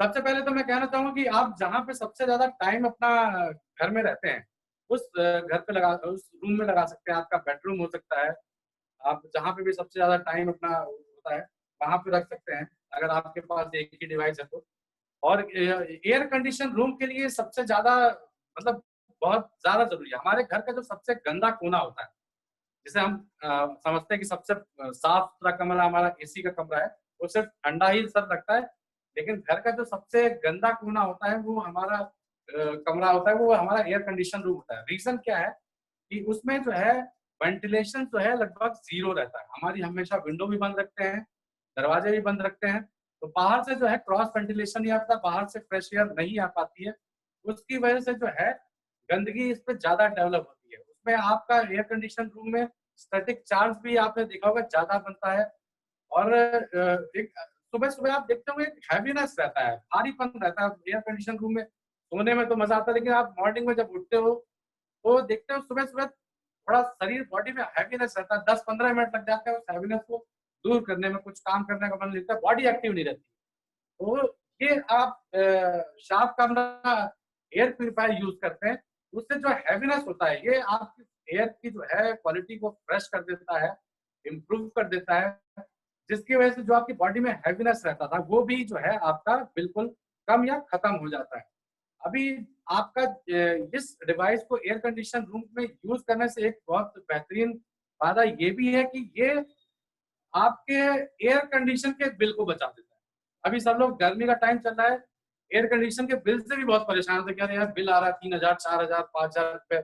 सबसे पहले तो मैं कहना चाहूंगा कि आप जहाँ पे सबसे ज्यादा टाइम अपना घर में रहते हैं उस घर पे लगा, उस रूम में लगा सकते हैं। आपका बेडरूम हो सकता है, आप जहाँ पे भी सबसे ज्यादा टाइम अपना होता है वहां पे रख सकते हैं, अगर आपके पास एक ही डिवाइस है तो। और एयर कंडीशन रूम के लिए सबसे ज्यादा मतलब बहुत ज्यादा जरूरी है। हमारे घर का जो सबसे गंदा कोना होता है, जिसे हम समझते हैं कि सबसे साफ सुथरा कमरा हमारा एसी का कमरा है, वो सिर्फ ठंडा ही सर लगता है, लेकिन घर का जो सबसे गंदा कोना होता है वो हमारा कमरा होता है, वो हमारा एयर कंडीशन रूम होता है। रीजन क्या है कि उसमें जो है वेंटिलेशन जो है लगभग जीरो रहता है। हमारी हमेशा विंडो भी बंद रखते हैं, दरवाजे भी बंद रखते हैं, तो बाहर से जो है क्रॉस वेंटिलेशन नहीं आता, बाहर से फ्रेश एयर नहीं आ पाती है। उसकी वजह से जो है गंदगी इस पे ज्यादा डेवलप होती है। उसमें आपका एयर कंडीशन रूम में स्टैटिक चार्ज भी आपने देखा होगा ज्यादा बनता है। और एक सुबह सुबह आप देखते होंगे हैवीनेस रहता है, भारीपन रहता है एयर कंडीशन रूम में। सोने में तो मजा आता है, लेकिन आप मॉर्निंग में जब उठते हो तो देखते हो सुबह सुबह थोड़ा शरीर बॉडी में हैवीनेस रहता है, 10-15 मिनट लग जाते हैं उस हैवीनेस को दूर करने में, कुछ काम करने का मन नहीं लगता, बॉडी एक्टिव नहीं रहती। तो ये आप शार्प कमरा एयर प्यूरिफायर यूज करते हैं, उससे जो हैवीनेस होता है ये आपकी एयर की जो है क्वालिटी को फ्रेश कर देता है, इम्प्रूव कर देता है, जिसकी वजह से जो आपकी बॉडी में हैवीनेस रहता था वो भी जो है आपका बिल्कुल कम या खत्म हो जाता है। अभी आपका इस डिवाइस को एयर कंडीशन रूम में यूज करने से एक बहुत बेहतरीन फायदा ये भी है कि ये आपके एयर कंडीशन के बिल को बचा देता है। अभी सब लोग गर्मी का टाइम चल रहा है, एयर कंडीशन के बिल से भी बहुत परेशान होते हैं, यार बिल आ रहा है 3,000 4,000 5,000 रुपए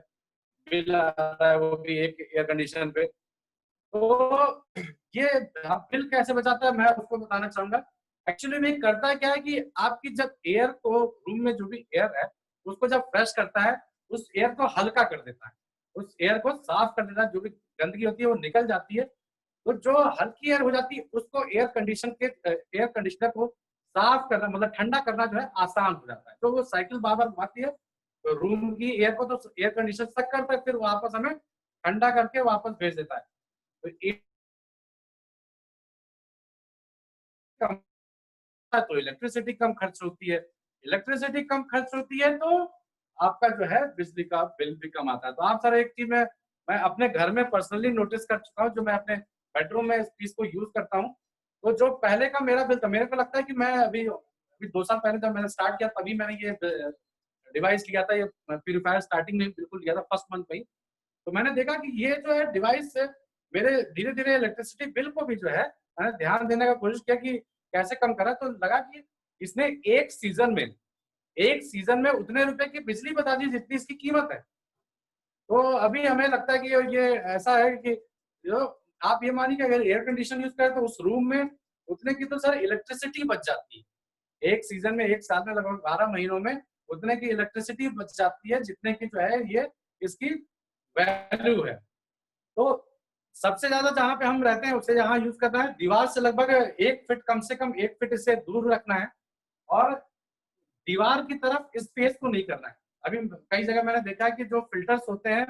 बिल आ रहा है, वो भी एक एयर कंडीशन पे। तो ये बिल कैसे बचाता है मैं उसको बताना चाहूंगा। एक्चुअली में करता क्या है कि आपकी जब एयर को रूम में जो भी एयर है उसको जब फ्रेश करता है, उस एयर को हल्का कर देता है, उस एयर को साफ कर देता है, जो भी गंदगी होती है वो निकल जाती है। तो जो हल्की एयर हो जाती है उसको एयर कंडीशनर को साफ करना मतलब ठंडा करना जो है आसान हो जाता है। तो वो साइकिल बार बार घुमाती है, तो रूम की एयर को तो एयर कंडीशनर सक करता है, फिर वापस हमें ठंडा करके वापस भेज देता है। तो कम तो इलेक्ट्रिसिटी कम खर्च होती है, इलेक्ट्रिसिटी कम खर्च होती है तो आपका जो है बिजली का बिल भी कम आता है। तो आप सर एक चीज मैं अपने घर में पर्सनली नोटिस कर चुका हूँ, जो मैं अपने बेडरूम में इस चीज को यूज करता हूँ। तो जो पहले का मेरा बिल था, मेरे को लगता है कि मैं अभी अभी 2 साल पहले जब मैंने स्टार्ट किया तभी मैंने ये डिवाइस लिया था, ये प्यूरिफायर स्टार्टिंग में बिल्कुल लिया था फर्स्ट मंथ में ही। तो मैंने देखा कि ये जो है डिवाइस मेरे धीरे धीरे इलेक्ट्रिसिटी बिल को भी जो है मैंने ध्यान देने का कोशिश किया कि कैसे कम करा। तो लगा कि इसने एक सीजन में उतने रुपए की बिजली बता दी जितनी इसकी कीमत है। तो अभी हमें लगता है कि ये ऐसा है कि जो आप ये मानिए कि अगर एयर कंडीशन यूज करें तो उस रूम में उतने की तो सर इलेक्ट्रिसिटी बच जाती है। एक सीजन में, एक साल में लगभग 12 महीनों में उतने की इलेक्ट्रिसिटी बच जाती है जितने की जो है ये इसकी वैल्यू है। तो सबसे ज्यादा जहां पे हम रहते हैं उसे यहाँ यूज करना है, दीवार से लगभग 1 फीट, कम से कम 1 फीट इससे दूर रखना है, और दीवार की तरफ स्पेस को नहीं करना है। अभी कई जगह मैंने देखा है कि जो फिल्टर्स होते हैं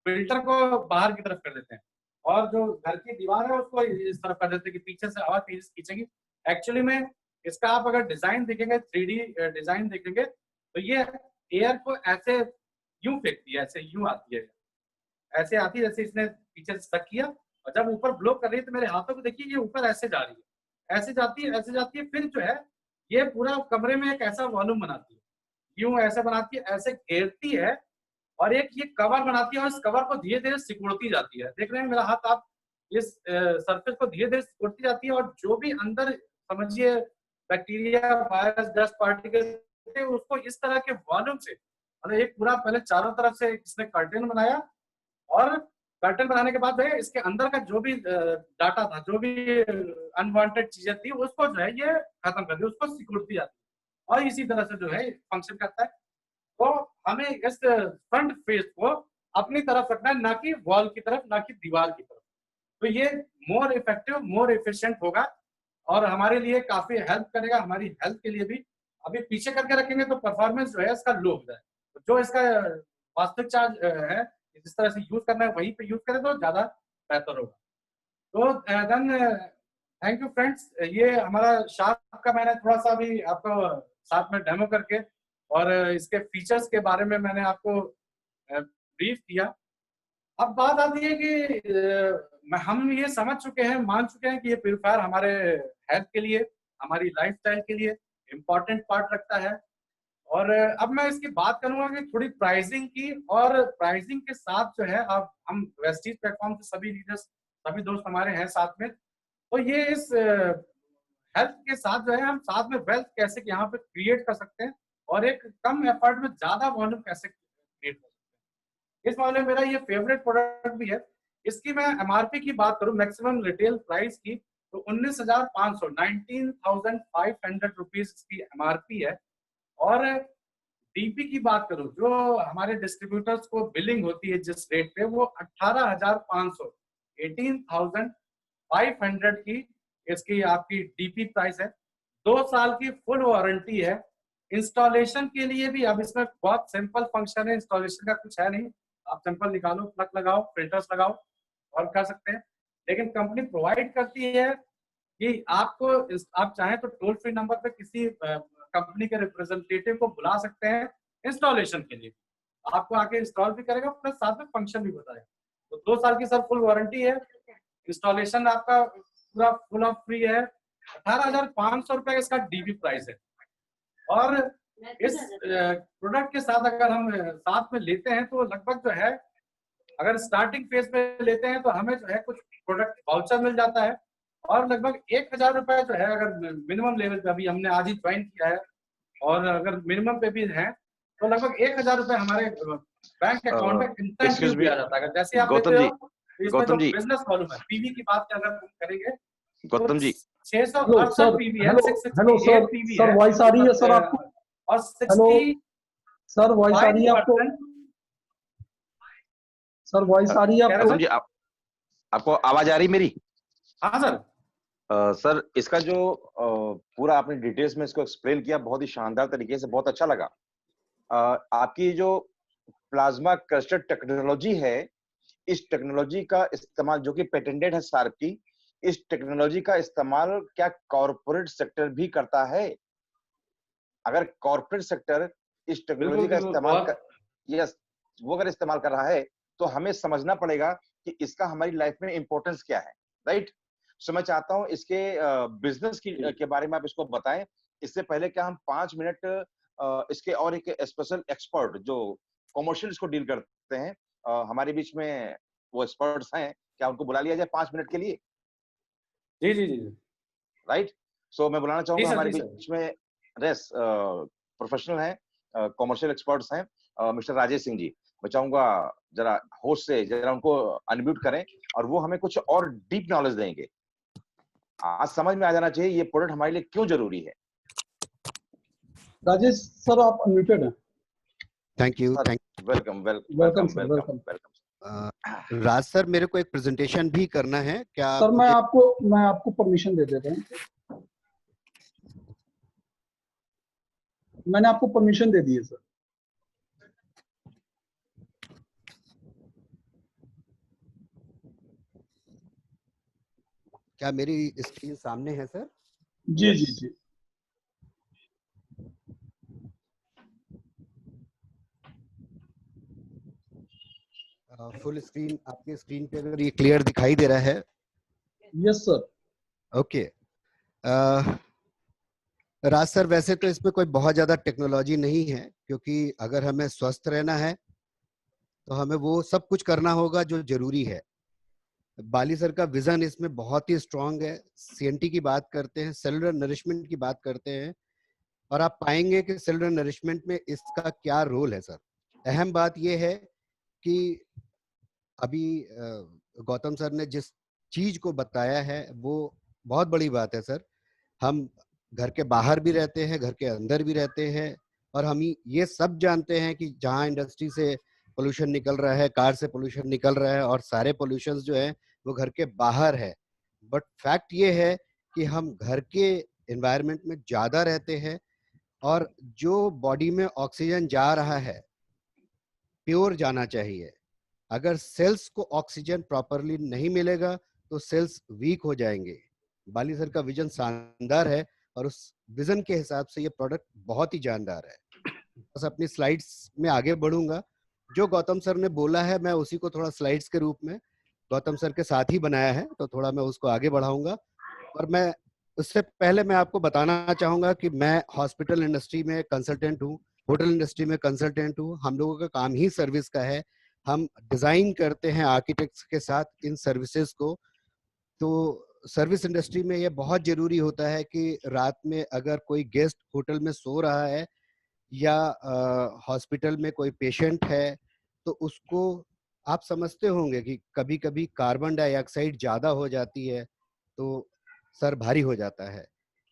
फिल्टर को बाहर की तरफ कर देते हैं, और जो घर की दीवार है उसको इस तरफ कर देते हैं कि पीछे से हवा तेज खींचेगी। एक्चुअली में इसका आप अगर डिजाइन देखेंगे, 3D डिजाइन देखेंगे, तो ये एयर को ऐसे यूं फेंकती है, ऐसे यूं आती है, ऐसे आती है जैसे इसने पीछे से स्टक किया, और जब ऊपर ब्लो कर रही है तो मेरे हाथों को देखिए ये ऊपर ऐसे जा रही है, ऐसे जाती है, ऐसे जाती है, फिर जो है ये पूरा कमरे में एक ऐसा वॉल्यूम बनाती है, यूं ऐसे बनाती है, ऐसे घेरती है, और एक ये कवर बनाती है, और इस कवर को धीरे धीरे सिकुड़ती जाती है। देख रहे हैं मेरा हाथ आप, इस सरफेस को धीरे धीरे सिकुड़ती जाती है, और जो भी अंदर समझिए बैक्टीरिया, वायरस, डस्ट पार्टिकल उसको इस तरह के वॉल्यूम से, मतलब एक पूरा पहले चारों तरफ से इसने कर्टेन बनाया, और कर्टन बनाने के बाद है इसके अंदर का जो भी डाटा था, जो भी अनवांटेड चीजें थी, उसको जो है ये खत्म कर दिया, उसको सिक्योरिटी आती है, और इसी तरह से जो है फंक्शन करता है। तो हमें इस फ्रंट फेस को अपनी तरफ रखना है, ना कि वॉल की तरफ, ना कि दीवार की तरफ। तो ये मोर इफेक्टिव, मोर एफिशिएंट होगा, और हमारे लिए काफी हेल्प करेगा, हमारी हेल्थ के लिए भी। अभी पीछे करके रखेंगे तो परफॉर्मेंस जो है इसका लो हो जाए। तो जो इसका वास्तविक चार्ज है, जिस तरह से यूज करना है वहीं पे यूज करें तो ज्यादा बेहतर होगा। तो देन थैंक यू फ्रेंड्स, ये हमारा शार्प का मैंने थोड़ा सा भी आपको साथ में डेमो करके और इसके फीचर्स के बारे में मैंने आपको ब्रीफ किया। अब बात आती है कि हम ये समझ चुके हैं, मान चुके हैं कि ये प्यूरीफायर हमारे हेल्थ के लिए, हमारी लाइफस्टाइल के लिए इम्पोर्टेंट पार्ट रखता है। और अब मैं इसकी बात करूंगा कि थोड़ी प्राइसिंग की, और प्राइसिंग के साथ जो है अब हम वेस्टीज प्लेटफॉर्म से सभी लीडर्स, सभी दोस्त हमारे हैं साथ में, तो ये इस हेल्थ के साथ जो है हम साथ में वेल्थ कैसे यहाँ पे क्रिएट कर सकते हैं, और एक कम एफर्ट में ज्यादा वॉल्यूम कैसे क्रिएट कर सकते हैं। इस मामले में मेरा ये फेवरेट प्रोडक्ट भी है। इसकी मैं एमआरपी की बात करूं, मैक्सिमम रिटेल प्राइस की, तो 19,500 19,500 रुपीज की MRP है। और डीपी की बात करूं, जो हमारे डिस्ट्रीब्यूटर्स को बिलिंग होती है जिस रेट पे, वो 18,500 18,500 की इसकी आपकी डीपी प्राइस है। 2 साल की फुल वारंटी है। इंस्टॉलेशन के लिए भी अब इसमें बहुत सिंपल फंक्शन है, इंस्टॉलेशन का कुछ है नहीं। आप सिंपल निकालो, प्लग लगाओ, फिल्टर्स लगाओ और कर सकते हैं। लेकिन कंपनी प्रोवाइड करती है कि आपको आप चाहें तो टोल फ्री नंबर पे किसी कंपनी के रिप्रेजेंटेटिव को बुला सकते हैं इंस्टॉलेशन के लिए। आपको आके इंस्टॉल भी करेगा, प्लस साथ में फंक्शन भी बताएगा। तो 2 साल की सर फुल वारंटी है। इंस्टॉलेशन आपका पूरा फुल ऑफ फ्री है। 18,500 रुपए का इसका डीबी प्राइस है। और इस प्रोडक्ट के साथ अगर हम साथ में लेते हैं तो लगभग जो है, अगर स्टार्टिंग फेज पे लेते हैं तो हमें जो है कुछ प्रोडक्ट वाउचर मिल जाता है। और लगभग 1,000 रुपए जो है, अगर मिनिमम लेवल पे, अभी हमने आज ही ज्वाइन किया है, और अगर मिनिमम पे भी है तो लगभग 1,000 रुपए हमारे बैंक अकाउंट में इंस्टेंटली दिया जाता है। जैसे आप लेते हो, तो इसमें जो बिजनेस वॉल्यूम है, पीवी की बात अगर हम करेंगे तो गौतम जी 668 पीवी है, 668 पीवी सर है। वॉइस आ रही है सर आपको? और हेलो सर, वॉइस आ रही है आपको? 65% सर वॉइस आ रही है आपको? गौतम जी आपको आवाज आ रही मेरी? हाँ सर। सर इसका जो पूरा आपने डिटेल्स में इसको एक्सप्लेन किया बहुत ही शानदार तरीके से, बहुत अच्छा लगा। आपकी जो प्लाज्मा क्लस्टर टेक्नोलॉजी है, इस टेक्नोलॉजी का इस्तेमाल जो कि पेटेंटेड है सार्क की, इस टेक्नोलॉजी का इस्तेमाल क्या कॉर्पोरेट सेक्टर भी करता है? अगर कॉर्पोरेट सेक्टर इस टेक्नोलॉजी का इस्तेमाल यस वो अगर इस्तेमाल कर रहा है तो हमें समझना पड़ेगा कि इसका हमारी लाइफ में इंपॉर्टेंस क्या है, राइट? सो मैं चाहता हूं इसके बिजनेस के बारे में आप इसको बताएं। इससे पहले क्या हम 5 मिनट इसके और एक स्पेशल एक्सपर्ट जो कॉमर्शियल इसको डील करते हैं, हमारे बीच में वो एक्सपर्ट्स हैं, क्या उनको बुला लिया जाए 5 मिनट के लिए? जी जी जी राइट। सो मैं बुलाना चाहूंगा हमारे जी बीच में रेस प्रोफेशनल हैं, कॉमर्शियल एक्सपर्ट्स हैं, मिस्टर राजेश सिंह जी। मैं चाहूंगा जरा होस्ट से जरा उनको अनम्यूट करें और वो हमें कुछ और डीप नॉलेज देंगे। आज समझ में आ जाना चाहिए ये प्रोडक्ट हमारे लिए क्यों जरूरी है। राजेश सर आप अनम्यूटेड हैं। Thank you. Welcome welcome. Raj sir, मेरे को एक प्रेजेंटेशन भी करना है क्या? सर मैं आपको परमिशन दे देता हूँ। मैंने आपको परमिशन दे दी है सर। क्या मेरी स्क्रीन सामने है सर? जी जी जी। फुल स्क्रीन आपकी स्क्रीन पे अगर ये क्लियर दिखाई दे रहा है? Yes sir. ओके। राज सर, वैसे तो इसमें कोई बहुत ज्यादा टेक्नोलॉजी नहीं है, क्योंकि अगर हमें स्वस्थ रहना है तो हमें वो सब कुछ करना होगा जो जरूरी है। बाली सर का विजन इसमें बहुत ही स्ट्रांग है। सीएनटी की बात करते हैं, सेलुलर नरिशमेंट की बात करते हैं, और आप पाएंगे कि सेलुलर नरिशमेंट में इसका क्या रोल है सर। अहम बात यह है कि अभी गौतम सर ने जिस चीज को बताया है वो बहुत बड़ी बात है सर। हम घर के बाहर भी रहते हैं, घर के अंदर भी रहते हैं, और हम ये सब जानते हैं कि जहाँ इंडस्ट्री से पोल्यूशन निकल रहा है, कार से पोल्यूशन निकल रहा है, और सारे पोल्यूशन जो है वो घर के बाहर है। बट फैक्ट ये है कि हम घर के एनवायरनमेंट में ज्यादा रहते हैं, और जो बॉडी में ऑक्सीजन जा रहा है प्योर जाना चाहिए। अगर सेल्स को ऑक्सीजन प्रॉपरली नहीं मिलेगा तो सेल्स वीक हो जाएंगे। बाली सर का विजन शानदार है, और उस विजन के हिसाब से ये प्रोडक्ट बहुत ही जानदार है। बस अपनी स्लाइड्स में आगे बढ़ूंगा। जो गौतम सर ने बोला है मैं उसी को थोड़ा स्लाइड्स के रूप में गौतम सर के साथ ही बनाया है, तो थोड़ा मैं उसको आगे बढ़ाऊंगा। और मैं उससे पहले मैं आपको बताना चाहूंगा कि मैं हॉस्पिटल इंडस्ट्री में कंसल्टेंट हूँ, होटल इंडस्ट्री में कंसल्टेंट हूँ। हम लोगों का काम ही सर्विस का है। हम डिजाइन करते हैं आर्किटेक्ट्स के साथ इन सर्विसेज को। तो सर्विस इंडस्ट्री में ये बहुत जरूरी होता है कि रात में अगर कोई गेस्ट होटल में सो रहा है या हॉस्पिटल में कोई पेशेंट है, तो उसको आप समझते होंगे कि कभी कभी कार्बन डाइऑक्साइड ज़्यादा हो जाती है, तो सर भारी हो जाता है।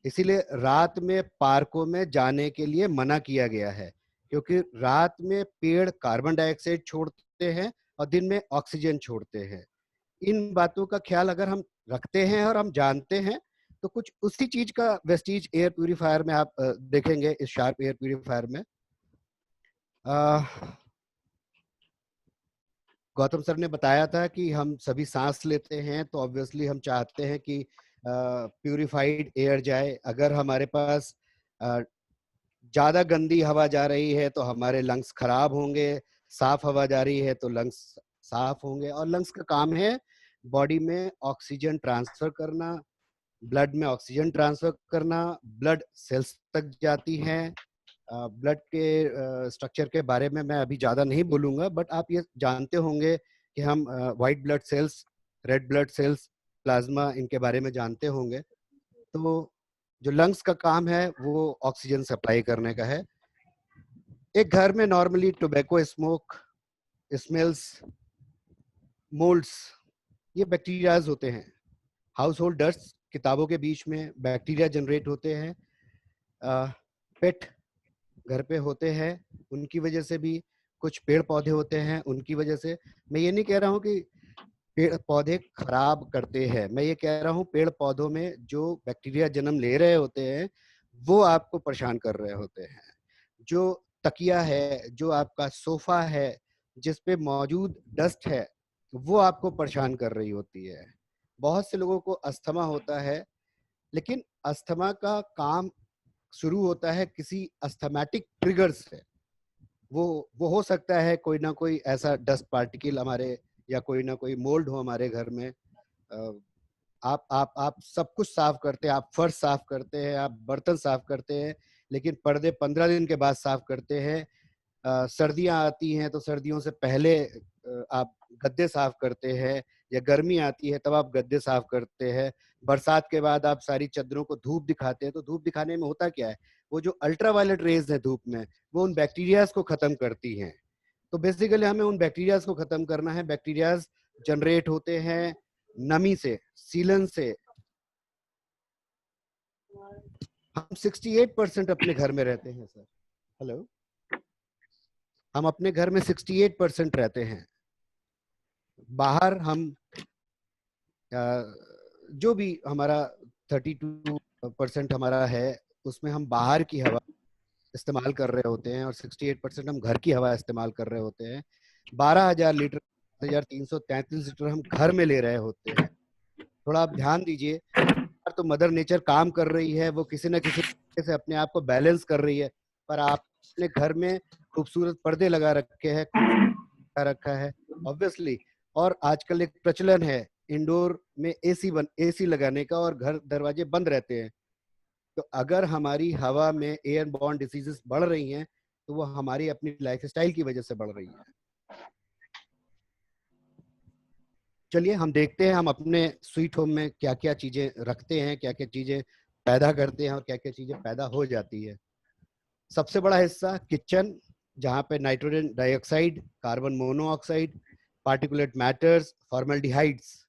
इसीलिए रात में पार्कों में जाने के लिए मना किया गया है, क्योंकि रात में पेड़ कार्बन डाइऑक्साइड छोड़ते हैं और दिन में ऑक्सीजन छोड़ते हैं। इन बातों का ख्याल अगर हम रखते हैं और हम जानते हैं, तो कुछ उसी चीज का वेस्टीज एयर प्यूरिफायर में आप देखेंगे, इस शार्प एयर प्यूरिफायर में। गौतम सर ने बताया था कि हम सभी सांस लेते हैं तो ऑब्वियसली हम चाहते हैं कि प्यूरिफाइड एयर जाए। अगर हमारे पास ज्यादा गंदी हवा जा रही है तो हमारे लंग्स खराब होंगे, साफ हवा जा रही है तो लंग्स साफ होंगे। और लंग्स का काम है बॉडी में ऑक्सीजन ट्रांसफर करना, ब्लड में ऑक्सीजन ट्रांसफर करना, ब्लड सेल्स तक जाती हैं। ब्लड के स्ट्रक्चर के बारे में मैं अभी ज़्यादा नहीं बोलूँगा, बट आप ये जानते होंगे कि हम white blood cells, red blood cells, plasma, इनके बारे में जानते होंगे। तो जो लंग्स का काम है वो ऑक्सीजन सप्लाई करने का है। एक घर में normally tobacco smoke, smells, moulds, ये बैक्टीरियाज होते हैं। हाउस होल्ड डस्ट, किताबों के बीच में बैक्टीरिया जनरेट होते हैं। पेट घर पे होते हैं, उनकी वजह से भी। कुछ पेड़ पौधे होते हैं, उनकी वजह से। मैं ये नहीं कह रहा हूँ कि पेड़ पौधे खराब करते हैं, मैं ये कह रहा हूँ पेड़ पौधों में जो बैक्टीरिया जन्म ले रहे होते हैं वो आपको परेशान कर रहे होते हैं। जो तकिया है, जो आपका सोफा है, जिस पे मौजूद डस्ट है, वो आपको परेशान कर रही होती है। बहुत से लोगों को अस्थमा होता है, लेकिन अस्थमा का काम शुरू होता है किसी अस्थमैटिक ट्रिगर से। वो हो सकता है कोई ना कोई ऐसा डस्ट पार्टिकल हमारे, या कोई ना कोई मोल्ड हो हमारे घर में। आप सब कुछ साफ करते हैं, आप फर्श साफ करते हैं, आप बर्तन साफ करते हैं, लेकिन पर्दे 15 दिन के बाद साफ करते हैं। सर्दियां आती हैं तो सर्दियों से पहले आप गद्दे साफ करते हैं, या गर्मी आती है तब आप गद्दे साफ करते हैं। बरसात के बाद आप सारी चादरों को धूप दिखाते हैं। तो धूप दिखाने में होता क्या है, वो जो अल्ट्रावायलेट रेज है धूप में, वो उन बैक्टीरियाज को खत्म करती हैं। तो बेसिकली हमें उन बैक्टीरियाज को खत्म करना है। बैक्टीरियाज जनरेट होते हैं नमी से, सीलन से। हम 68% अपने घर में रहते हैं सर। हेलो, हम अपने घर में 68% रहते हैं। बाहर हम जो भी हमारा 32% हमारा है, उसमें हम बाहर की हवा इस्तेमाल कर रहे होते हैं, और 68% हम घर की हवा इस्तेमाल कर रहे होते हैं। 12,000 लीटर, 1333 लीटर हम घर में ले रहे होते हैं। थोड़ा आप ध्यान दीजिए। तो मदर नेचर काम कर रही है, वो किसी न किसी तरीके से अपने आप को बैलेंस कर रही है। पर आप अपने घर में खूबसूरत पर्दे लगा रखे हैं, रखा है ऑब्वियसली। और आजकल एक प्रचलन है इंडोर में एसी लगाने का, और घर दरवाजे बंद रहते हैं। तो अगर हमारी हवा में एयर बॉर्न डिसीजेस बढ़ रही हैं, तो वो हमारी अपनी लाइफस्टाइल की वजह से बढ़ रही है। चलिए हम देखते हैं हम अपने स्वीट होम में क्या क्या चीजें रखते हैं, क्या क्या चीजें पैदा करते हैं, और क्या क्या चीजें पैदा हो जाती है। सबसे बड़ा हिस्सा किचन, जहाँ पे nitrogen dioxide, carbon monoxide, particulate matters, formaldehydes,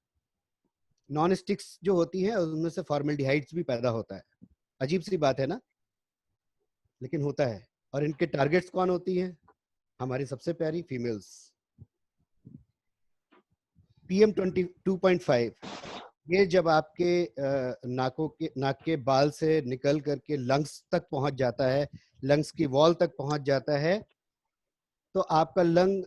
non sticks जो होती है उनमें से फॉर्मल्डिहाइड्स भी पैदा होता है। अजीब सी बात है ना, लेकिन होता है। और इनके टारगेट्स कौन होती हैं? हमारी सबसे प्यारी फीमेल्स। PM 2.5 ये जब आपके नाक के बाल से निकल करके लंग्स तक पहुंच जाता है, लंग्स की वॉल तक पहुंच जाता है, तो आपका लंग,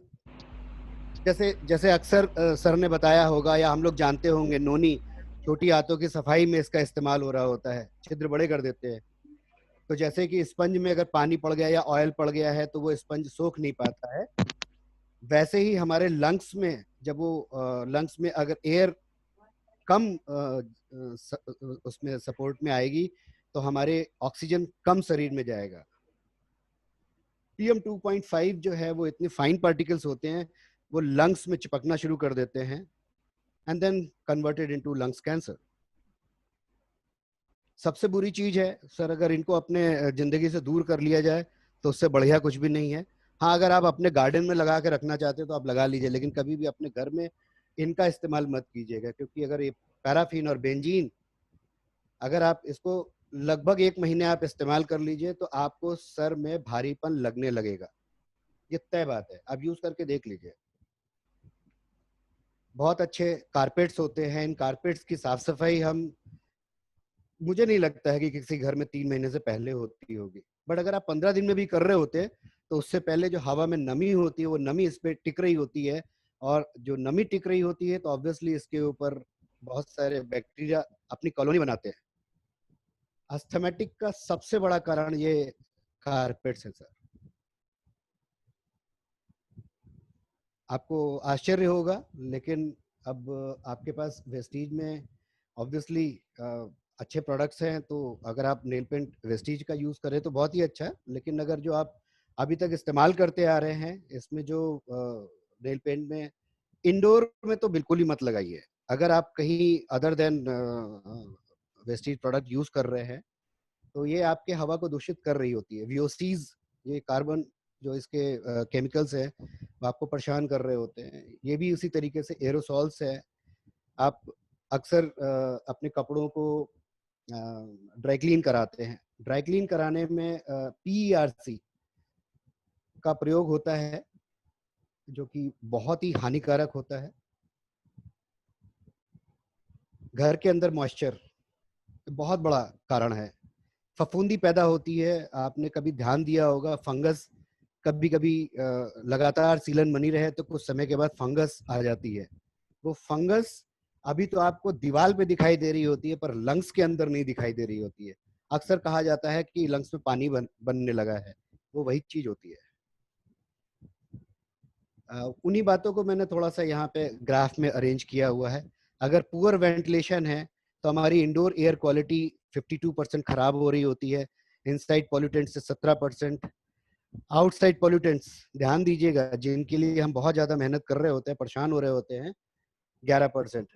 जैसे अक्सर सर ने बताया होगा या हम लोग जानते होंगे, नोनी, छोटी आंतों की सफाई में इसका इस्तेमाल हो रहा होता है, छिद्र बड़े कर देते हैं। तो जैसे कि स्पंज में अगर पानी पड़ गया या ऑयल पड़ गया है तो वो स्पंज सोख नहीं पाता है, वैसे ही हमारे लंग्स में जब वो लंग्स में अगर एयर कम उसमें सपोर्ट में आएगी तो हमारे ऑक्सीजन कम शरीर में जाएगा। PM 2.5 जो है वो इतने फाइन पार्टिकल्स होते हैं, वो लंग्स में चिपकना शुरू कर देते हैं, and then converted into lungs cancer. सबसे बुरी चीज है सर, अगर इनको अपने जिंदगी से दूर कर लिया जाए तो उससे बढ़िया कुछ भी नहीं है। हाँ, अगर आप अपने गार्डन में लगा के रखना चाहते हो तो आप लगा लीजिए, लेकिन कभी भी अपने घर में इनका इस्तेमाल मत कीजिएगा, क्योंकि अगर ये पैराफिन और बेंजीन अगर आप इसको लगभग 1 महीने आप इस्तेमाल कर लीजिए तो आपको सर में भारीपन लगने लगेगा, ये तय बात है। आप यूज करके देख लीजिए। बहुत अच्छे कारपेट्स होते हैं। इन कारपेट्स की साफ सफाई मुझे नहीं लगता है कि किसी घर में 3 महीने से पहले होती होगी, बट अगर आप 15 दिन में भी कर रहे होते तो उससे पहले जो हवा में नमी होती है वो नमी इस पे टिक रही होती है, और जो नमी टिक रही होती है तो ऑब्वियसली इसके ऊपर बहुत सारे बैक्टीरिया अपनी कॉलोनी बनाते हैं। अस्थमेटिक का सबसे बड़ा कारण ये कारपेट्स है सर। आपको आश्चर्य होगा, लेकिन अब आपके पास वेस्टीज में ऑब्वियसली अच्छे प्रोडक्ट्स हैं, तो अगर आप नेल पेंट वेस्टीज का यूज करें तो बहुत ही अच्छा है। लेकिन अगर जो आप अभी तक इस्तेमाल करते आ रहे हैं, इसमें जो नेल पेंट में इंडोर में तो बिल्कुल ही मत लगाइए। अगर आप कहीं other than Vestige product use कर रहे हैं तो ये आपके हवा को दूषित कर रही होती है। वीओसीज, ये कार्बन जो इसके केमिकल्स है वो आपको परेशान कर रहे होते हैं। ये भी उसी तरीके से एरोसॉल्स है। आप अक्सर अपने कपड़ों को ड्राई क्लीन कराते हैं। ड्राई क्लीन कराने में PERC का प्रयोग होता है, जो कि बहुत ही हानिकारक होता है। घर के अंदर मॉइस्चर बहुत बड़ा कारण है। फफूंदी पैदा होती है। आपने कभी ध्यान दिया होगा, फंगस कभी कभी लगातार सीलन बनी रहे तो कुछ समय के बाद फंगस आ जाती है। वो फंगस अभी तो आपको दीवार पे दिखाई दे रही होती है, पर लंग्स के अंदर नहीं दिखाई दे रही होती है। अक्सर कहा जाता है कि लंग्स में पानी बनने लगा है, वो वही चीज होती है। उन्हीं बातों को मैंने थोड़ा सा यहाँ पे ग्राफ में अरेंज किया हुआ है। अगर पुअर वेंटिलेशन है तो हमारी इंडोर एयर क्वालिटी 52% खराब हो रही होती है, इनसाइड पॉल्यूटेंट्स से 17%, आउटसाइड पॉल्यूटेंट्स ध्यान दीजिएगा जिनके लिए हम बहुत ज्यादा मेहनत कर रहे होते हैं, परेशान हो रहे होते हैं, 11%,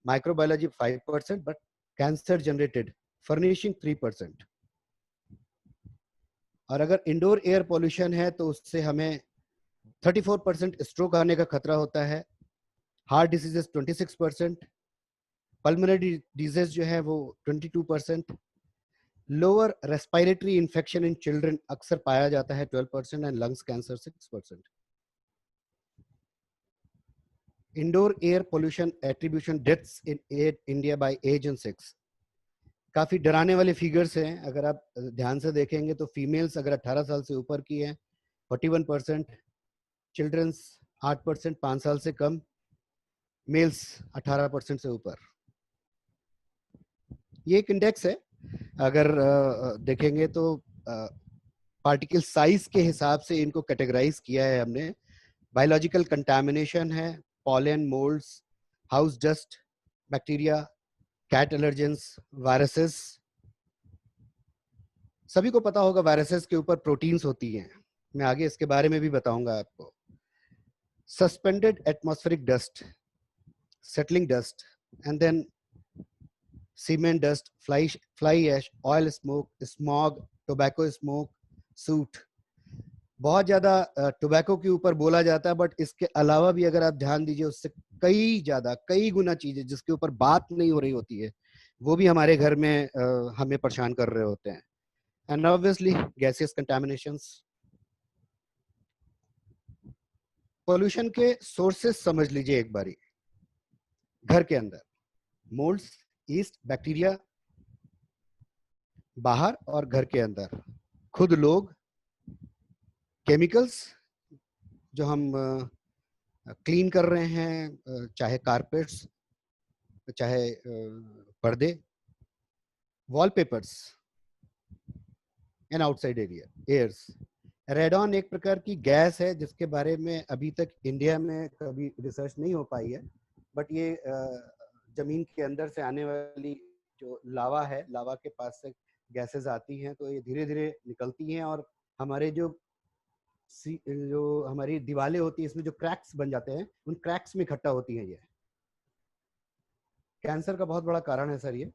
microbiology 5%, but cancer generated furnishing 3%। और अगर इंडोर एयर पॉल्यूशन है तो उससे हमें 34% स्ट्रोक आने का खतरा होता है, हार्ट डिजीजेस 26%, पल्मोनरी डिजीज जो है वो 22%, lower respiratory infection in children अक्सर पाया जाता है 12%, and lungs cancer 6%। Indoor air pollution attribution deaths in India by age and sex, काफी डराने वाले फिगर्स हैं। अगर आप ध्यान से देखेंगे तो फीमेल्स अगर 18 साल से ऊपर की हैं 41%, चिल्ड्रंस 8%, 5 साल से कम, मेल्स 18% से ऊपर। ये एक इंडेक्स है। अगर देखेंगे तो पार्टिकल साइज के हिसाब से इनको कैटेगराइज किया है हमने। बायोलॉजिकल कंटामिनेशन है, pollen, moulds, house dust, bacteria, cat allergens, viruses. सभी को पता होगा वायरसेस के ऊपर प्रोटीन्स होती हैं, मैं आगे इसके बारे में भी बताऊंगा आपको। Suspended atmospheric dust, settling dust, and then cement dust, fly ash, oil smoke, smog, tobacco smoke, soot। बहुत ज्यादा टोबैको के ऊपर बोला जाता है, बट इसके अलावा भी अगर आप ध्यान दीजिए उससे कई गुना चीजें जिसके ऊपर बात नहीं हो रही होती है वो भी हमारे घर में हमें परेशान कर रहे होते हैं। And obviously gaseous contaminations. Pollution के सोर्सेस समझ लीजिए एक बारी। घर के अंदर मोल्ड्स, ईस्ट, बैक्टीरिया बाहर, और घर के अंदर खुद लोग, केमिकल्स जो हम क्लीन कर रहे हैं, चाहे कारपेट्स, चाहे पर्दे, wallpapers, and outside airs. Radon एक प्रकार की गैस है जिसके बारे में अभी तक इंडिया में कभी रिसर्च नहीं हो पाई है, बट ये जमीन के अंदर से आने वाली जो लावा है, लावा के पास से गैसेस आती हैं तो ये धीरे धीरे निकलती हैं, और हमारे जो हमारी दीवारें होती है इसमें जो क्रैक्स बन जाते हैं उन क्रैक्स में इकट्ठा होती हैं। ये कैंसर का बहुत बड़ा कारण है सर ये।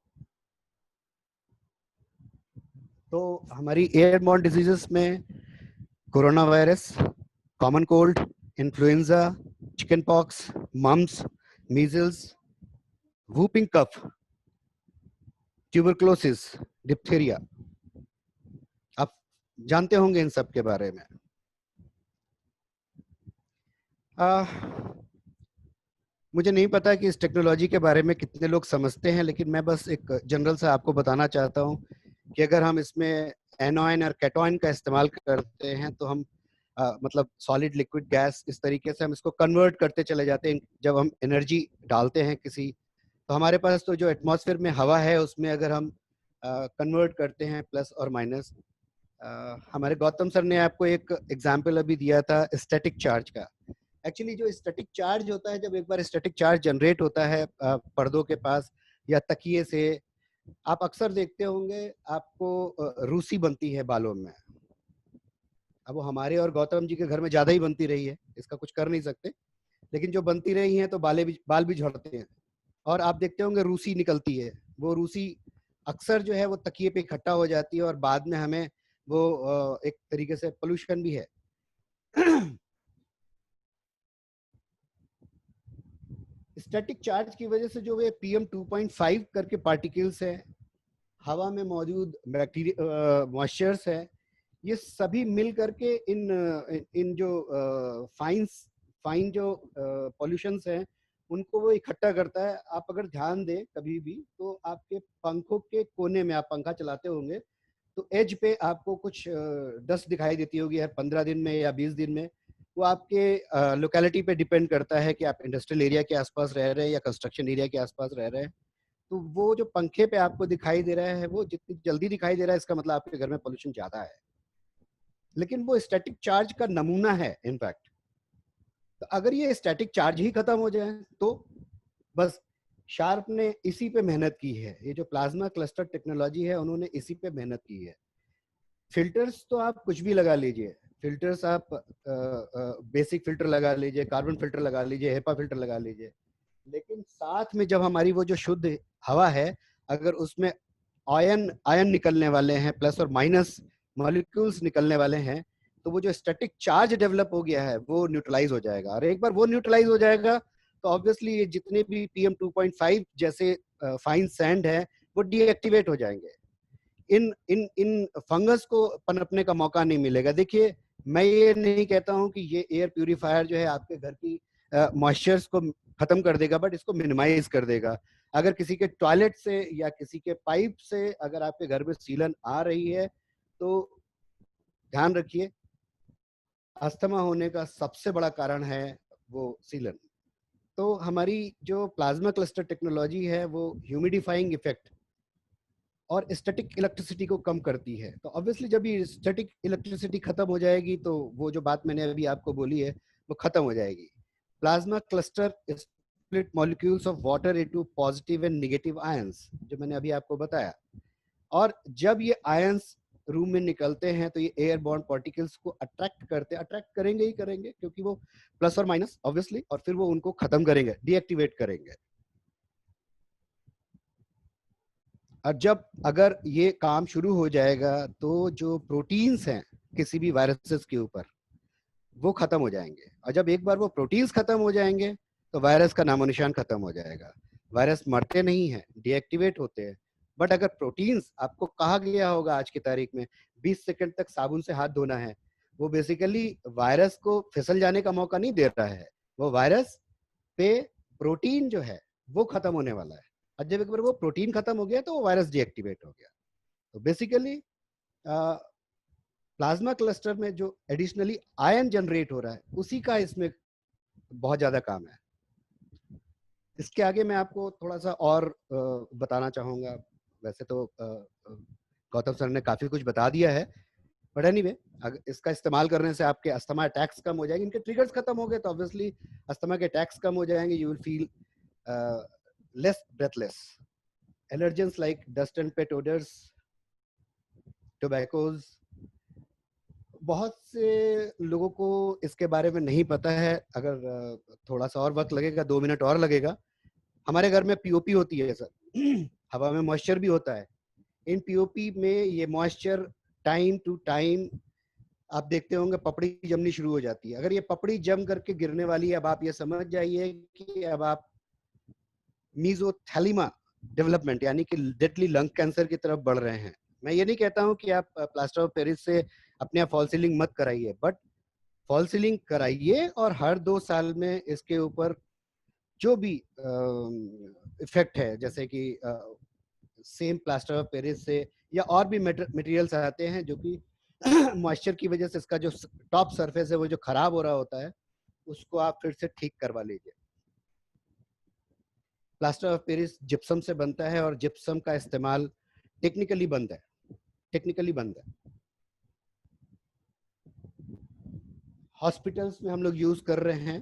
तो हमारी एयरबॉर्न डिजीजेस में corona virus, common cold, influenza, chicken pox, mumps, measles, whooping cough, tuberculosis, diphtheria, आप जानते होंगे इन सब के बारे में। मुझे नहीं पता कि इस टेक्नोलॉजी के बारे में कितने लोग समझते हैं, लेकिन मैं बस एक जनरल सा आपको बताना चाहता हूँ कि अगर हम इसमें एनोइन और कैटोइन का इस्तेमाल करते हैं तो हम मतलब सॉलिड लिक्विड गैस, इस तरीके से हम इसको कन्वर्ट करते चले जाते हैं। जब हम एनर्जी डालते हैं किसी, तो हमारे पास तो जो एटमॉस्फेयर में हवा है उसमें अगर हम कन्वर्ट करते हैं प्लस और माइनस, हमारे गौतम सर ने आपको एक एग्जाम्पल अभी दिया था स्टैटिक चार्ज का। एक्चुअली जो स्टैटिक चार्ज होता है, जब एक बार स्टैटिक चार्ज जनरेट होता है पर्दों के पास या तकिए से, आप अक्सर देखते होंगे आपको रूसी बनती है बालों में। अब वो हमारे और गौतम जी के घर में ज्यादा ही बनती रही है, इसका कुछ कर नहीं सकते, लेकिन जो बनती रही है तो बाल भी झड़ते हैं और आप देखते होंगे रूसी निकलती है। वो रूसी अक्सर जो है वो तकिए पे इकट्ठा हो जाती है और बाद में हमें वो एक तरीके से पोल्यूशन भी है। स्टैटिक चार्ज की वजह से जो वे PM 2.5 करके पार्टिकल्स हैं, हवा में मौजूद बैक्टीरिया मॉइस्चर्स है, ये सभी मिल करके इन जो फाइन जो पॉल्यूशंस हैं उनको वो इकट्ठा करता है। आप अगर ध्यान दें कभी भी तो आपके पंखों के कोने में, आप पंखा चलाते होंगे तो एज पे आपको कुछ डस्ट दिखाई देती होगी हर 15 दिन में या 20 दिन में। वो आपके लोकेलिटी पे डिपेंड करता है कि आप इंडस्ट्रियल एरिया के आसपास रह रहे हैं या कंस्ट्रक्शन एरिया के आसपास रह रहे हैं। तो वो जो पंखे पे आपको दिखाई दे रहा है, वो जितनी जल्दी दिखाई दे रहा है इसका मतलब आपके घर में पोल्यूशन ज्यादा है, लेकिन वो स्टैटिक चार्ज का नमूना है इनफैक्ट। तो अगर ये स्टैटिक चार्ज ही खत्म हो जाए तो बस शार्प ने इसी पे मेहनत की है। ये जो प्लाज्मा क्लस्टर टेक्नोलॉजी है उन्होंने इसी पे मेहनत की है। फिल्टर्स तो आप कुछ भी लगा लीजिए, फिल्टर्स आप बेसिक फिल्टर लगा लीजिए, कार्बन फिल्टर लगा लीजिए, हेपा फिल्टर लगा लीजिए, लेकिन साथ में जब हमारी वो जो शुद्ध हवा है अगर उसमें आयन निकलने वाले हैं, प्लस और माइनस मॉलिक्यूल्स निकलने वाले हैं, तो वो जो स्टैटिक चार्ज डेवलप हो गया है वो न्यूट्रलाइज हो जाएगा। और एक बार वो न्यूट्रलाइज हो जाएगा तो ऑब्वियसली ये जितने भी PM 2.5 जैसे फाइन सैंड है वो डीएक्टिवेट हो जाएंगे। इन फंगस को पनपने का मौका नहीं मिलेगा। देखिए, मैं ये नहीं कहता हूं कि ये एयर प्यूरिफायर जो है आपके घर की मॉइस्चर्स को खत्म कर देगा, बट इसको मिनिमाइज कर देगा। अगर किसी के टॉयलेट से या किसी के पाइप से अगर आपके घर में सीलन आ रही है तो ध्यान रखिए, अस्थमा होने का सबसे बड़ा कारण है वो सीलन। तो हमारी जो प्लाज्मा क्लस्टर टेक्नोलॉजी है वो ह्यूमिडिफाइंग इफेक्ट और स्टैटिक इलेक्ट्रिसिटी को कम करती है। तो ऑब्वियसली जब ये स्टैटिक इलेक्ट्रिसिटी खत्म हो जाएगी तो वो जो बात मैंने अभी आपको बोली है वो खत्म हो जाएगी। Plasma cluster split molecules of water into positive and negative ions, जो मैंने अभी आपको बताया। और जब ये आयंस रूम में निकलते हैं तो ये एयरबॉर्न पार्टिकल्स को अट्रैक्ट करेंगे ही करेंगे, क्योंकि वो प्लस और माइनस ऑब्वियसली, और फिर वो उनको खत्म करेंगे, डीएक्टिवेट करेंगे। और जब अगर ये काम शुरू हो जाएगा तो जो प्रोटीन्स हैं किसी भी वायरसेस के ऊपर वो खत्म हो जाएंगे। और जब एक बार वो प्रोटीन्स खत्म हो जाएंगे तो वायरस का नामो निशान खत्म हो जाएगा। वायरस मरते नहीं हैं, डीएक्टिवेट होते हैं। बट अगर प्रोटीन्स, आपको कहा गया होगा आज की तारीख में 20 सेकंड तक साबुन से हाथ धोना है, वो बेसिकली वायरस को फिसल जाने का मौका नहीं दे रहा है, वो वायरस पे प्रोटीन जो है वो खत्म होने वाला है। और जब एक बार वो प्रोटीन खत्म हो गया तो वो वायरस डीएक्टिवेट हो गया। तो बेसिकली प्लाज्मा क्लस्टर में जो एडिशनली आयन जनरेट हो रहा है उसी का इसमें बहुत ज्यादा काम है। इसके आगे मैं आपको थोड़ा सा और बताना चाहूंगा। वैसे तो गौतम सर ने काफी कुछ बता दिया है, बट एनीवे अगर इसका इस्तेमाल करने से आपके अस्थमा अटैक्स कम हो जाएंगे, इनके ट्रिगर्स खत्म हो गए तो ऑब्वियसली अस्थमा के अटैक्स कम हो जाएंगे। You will feel less breathless. Allergens like dust and pet odors, tobaccos, बहुत से लोगों को इसके बारे में नहीं पता है। अगर थोड़ा सा और वक्त लगेगा, 2 मिनट और लगेगा। हमारे घर में पीओपी होती है सर, हवा में मॉइस्चर भी होता है। इन पीओपी में ये मॉइस्चर टाइम टू टाइम आप देखते होंगे पपड़ी जमनी शुरू हो जाती है। अगर ये पपड़ी जम करके गिरने वाली है, अब आप ये समझ जाइए कि अब आप मीजोथैलीमा डेवलपमेंट यानी कि डेडली लंग कैंसर की तरफ बढ़ रहे हैं। मैं ये नहीं कहता हूं कि आप प्लास्टर ऑफ पेरिस से अपने आप फॉल सीलिंग मत कराइए, बट फॉल सीलिंग कराइए और हर 2 साल में इसके ऊपर जो भी इफेक्ट है, जैसे कि सेम प्लास्टर ऑफ पेरिस से या और भी मटेरियल्स आते हैं जो कि मॉइस्चर की वजह से इसका जो टॉप सरफेस है वो जो खराब हो रहा होता है, उसको आप फिर से ठीक करवा लीजिए। प्लास्टर ऑफ पेरिस जिप्सम से बनता है और जिप्सम का इस्तेमाल टेक्निकली बंद है, टेक्निकली बंद है। हॉस्पिटल्स में हम लोग यूज कर रहे हैं,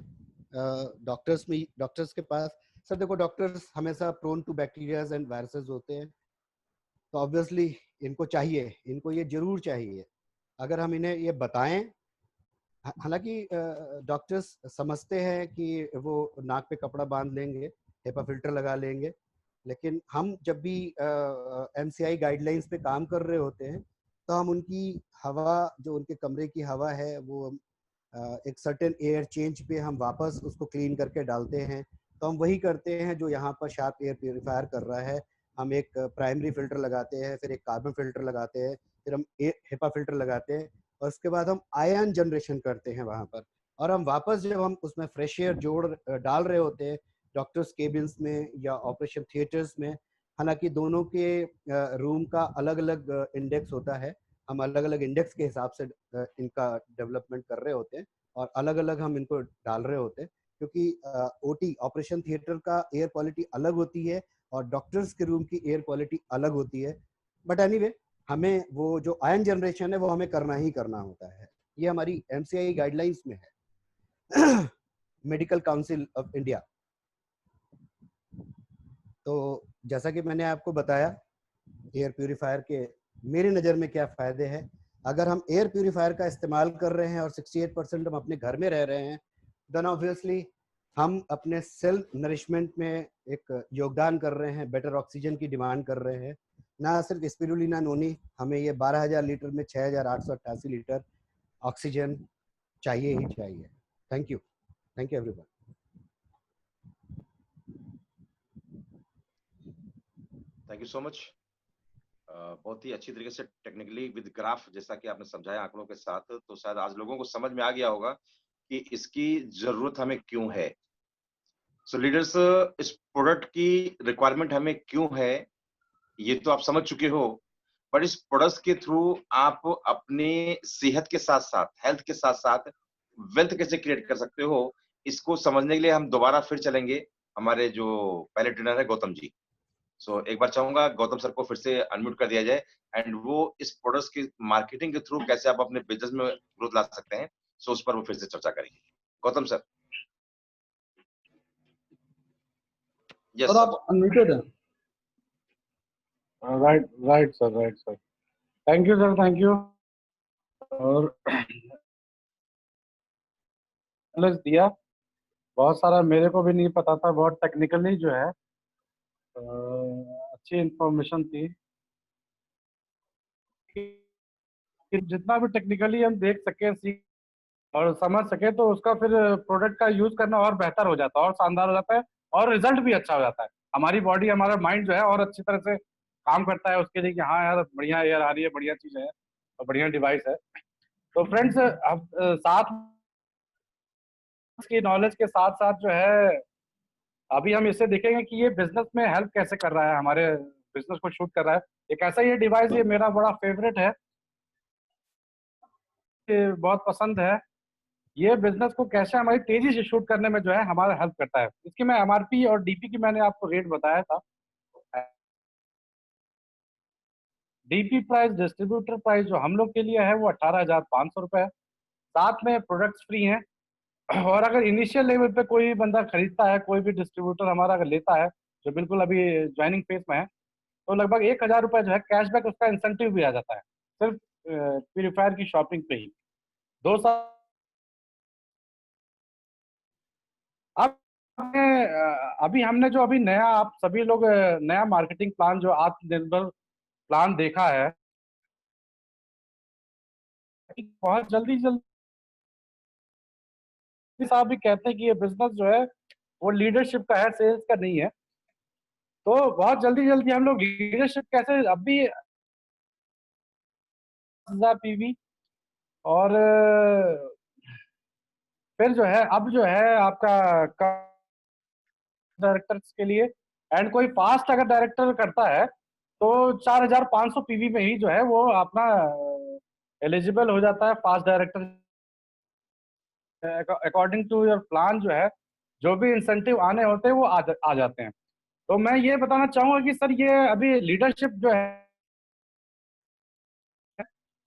डॉक्टर्स के पास। सर देखो, डॉक्टर्स हमेशा prone to bacterias and viruses होते हैं, तो ऑब्वियसली इनको चाहिए, इनको ये जरूर चाहिए। अगर हम इन्हें ये बताएं, हालांकि डॉक्टर्स समझते हैं कि वो नाक पे कपड़ा बांध लेंगे, हेपा फिल्टर लगा लेंगे, लेकिन हम जब भी MCI गाइडलाइंस पे काम कर रहे होते हैं तो हम उनकी हवा, जो उनके कमरे की हवा है, वो एक सर्टेन एयर चेंज पे हम वापस उसको क्लीन करके डालते हैं। तो हम वही करते हैं जो यहाँ पर शार्प एयर प्योरीफायर कर रहा है। हम एक प्राइमरी फिल्टर लगाते हैं, फिर एक कार्बन फिल्टर लगाते हैं, फिर हम हेपा फिल्टर लगाते हैं, और उसके बाद हम आयन जनरेशन करते हैं वहाँ पर। और हम वापस जब हम उसमें फ्रेश एयर डाल रहे होते हैं डॉक्टर्स केबिन्स में या ऑपरेशन थिएटर्स में, हालांकि दोनों के रूम का अलग अलग इंडेक्स होता है, हम अलग अलग इंडेक्स के हिसाब से इनका डेवलपमेंट कर रहे होते हैं और अलग अलग हम इनको डाल रहे होते हैं, क्योंकि OT ऑपरेशन थिएटर का एयर क्वालिटी अलग होती है और डॉक्टर्स के रूम की एयर क्वालिटी अलग होती है। बट एनीवे, हमें वो जो आयन जनरेशन है वो हमें करना ही करना होता है। ये हमारी MCI गाइडलाइंस में है, मेडिकल काउंसिल ऑफ इंडिया। तो जैसा कि मैंने आपको बताया एयर प्यूरीफायर के मेरी नज़र में क्या फ़ायदे हैं। अगर हम एयर प्यूरीफायर का इस्तेमाल कर रहे हैं और 68% हम अपने घर में रह रहे हैं, देन ऑब्वियसली हम अपने सेल्फ नरिशमेंट में एक योगदान कर रहे हैं, बेटर ऑक्सीजन की डिमांड कर रहे हैं। ना सिर्फ स्पिरुलिना नोनी, हमें ये 12,000 लीटर में 6,888 लीटर ऑक्सीजन चाहिए ही चाहिए। Thank you everyone. Thank you so much. बहुत ही अच्छी तरीके से टेक्निकली विद ग्राफ जैसा कि आपने समझाया आंकड़ों के साथ, तो शायद आज लोगों को समझ में आ गया होगा कि इसकी जरूरत हमें क्यों है। सो लीडर्स, इस प्रोडक्ट की रिक्वायरमेंट हमें क्यों है ये तो आप समझ चुके हो, पर इस प्रोडक्ट के थ्रू आप अपने सेहत के साथ साथ, हेल्थ के साथ साथ वेल्थ कैसे क्रिएट कर सकते हो, इसको समझने के लिए हम दोबारा फिर चलेंगे हमारे जो पहले ट्रेनर है गौतम जी। सो एक बार चाहूंगा गौतम सर को फिर से अनम्यूट कर दिया जाए एंड वो इस प्रोडक्ट्स की मार्केटिंग के थ्रू कैसे आप अपने बिजनेस में ग्रोथ ला सकते हैं, सो उस पर वो फिर से चर्चा करेंगे। गौतम सर। यस सर आप अनम्यूटेड हैं। Right sir. Thank you sir, thank you. और नॉलेज दिया बहुत सारा, मेरे को भी नहीं पता था, बहुत टेक्निकली जो है अच्छी इंफॉर्मेशन थी। कि जितना भी टेक्निकली हम देख सके, सीख और समझ सके, तो उसका फिर प्रोडक्ट का यूज करना और बेहतर हो जाता है और शानदार हो जाता है और रिजल्ट भी अच्छा हो जाता है। हमारी बॉडी, हमारा माइंड जो है और अच्छी तरह से काम करता है उसके लिए कि हाँ यार बढ़िया एयर आ रही है, बढ़िया चीज है और बढ़िया डिवाइस है। तो फ्रेंड्स, अब साथ की नॉलेज के साथ साथ जो है अभी हम इससे देखेंगे कि ये बिजनेस में हेल्प कैसे कर रहा है, हमारे बिजनेस को शूट कर रहा है। एक ऐसा ये डिवाइस, ये मेरा बड़ा फेवरेट है, बहुत पसंद है। ये बिजनेस को कैसे हमारी तेजी से शूट करने में जो है हमारा हेल्प करता है। इसकी मैं MRP और DP की मैंने आपको रेट बताया था। DP प्राइस, डिस्ट्रीब्यूटर प्राइस जो हम लोग के लिए है वो 18,500 रुपए है। साथ में प्रोडक्ट्स फ्री हैं। और अगर इनिशियल लेवल पे कोई बंदा खरीदता है, कोई भी डिस्ट्रीब्यूटर हमारा अगर लेता है जो बिल्कुल अभी ज्वाइनिंग फेज में है, तो लगभग 1,000 रुपए जो है कैशबैक, उसका इंसेंटिव भी आ जाता है सिर्फ प्यूरीफायर की शॉपिंग पे ही 2 साल। अब अभी हमने जो अभी नया, आप सभी लोग नया मार्केटिंग प्लान जो आत्मनिर्भर प्लान देखा है, बहुत जल्दी साहब भी कहते हैं कि ये बिजनेस जो है वो लीडरशिप का है, सेल्स का नहीं है। तो बहुत जल्दी जल्दी हम लोग लीडरशिप कैसे अब भी 1000 पीवी और फिर जो है अब जो है आपका डायरेक्टर्स के लिए एंड कोई फास्ट अगर डायरेक्टर करता है तो 4500 पीवी में ही जो है वो अपना एलिजिबल हो जाता है fast director. According to your plan जो है जो भी इंसेंटिव आने होते हैं वो आ जाते हैं। तो मैं ये बताना चाहूंगा कि सर ये अभी लीडरशिप जो है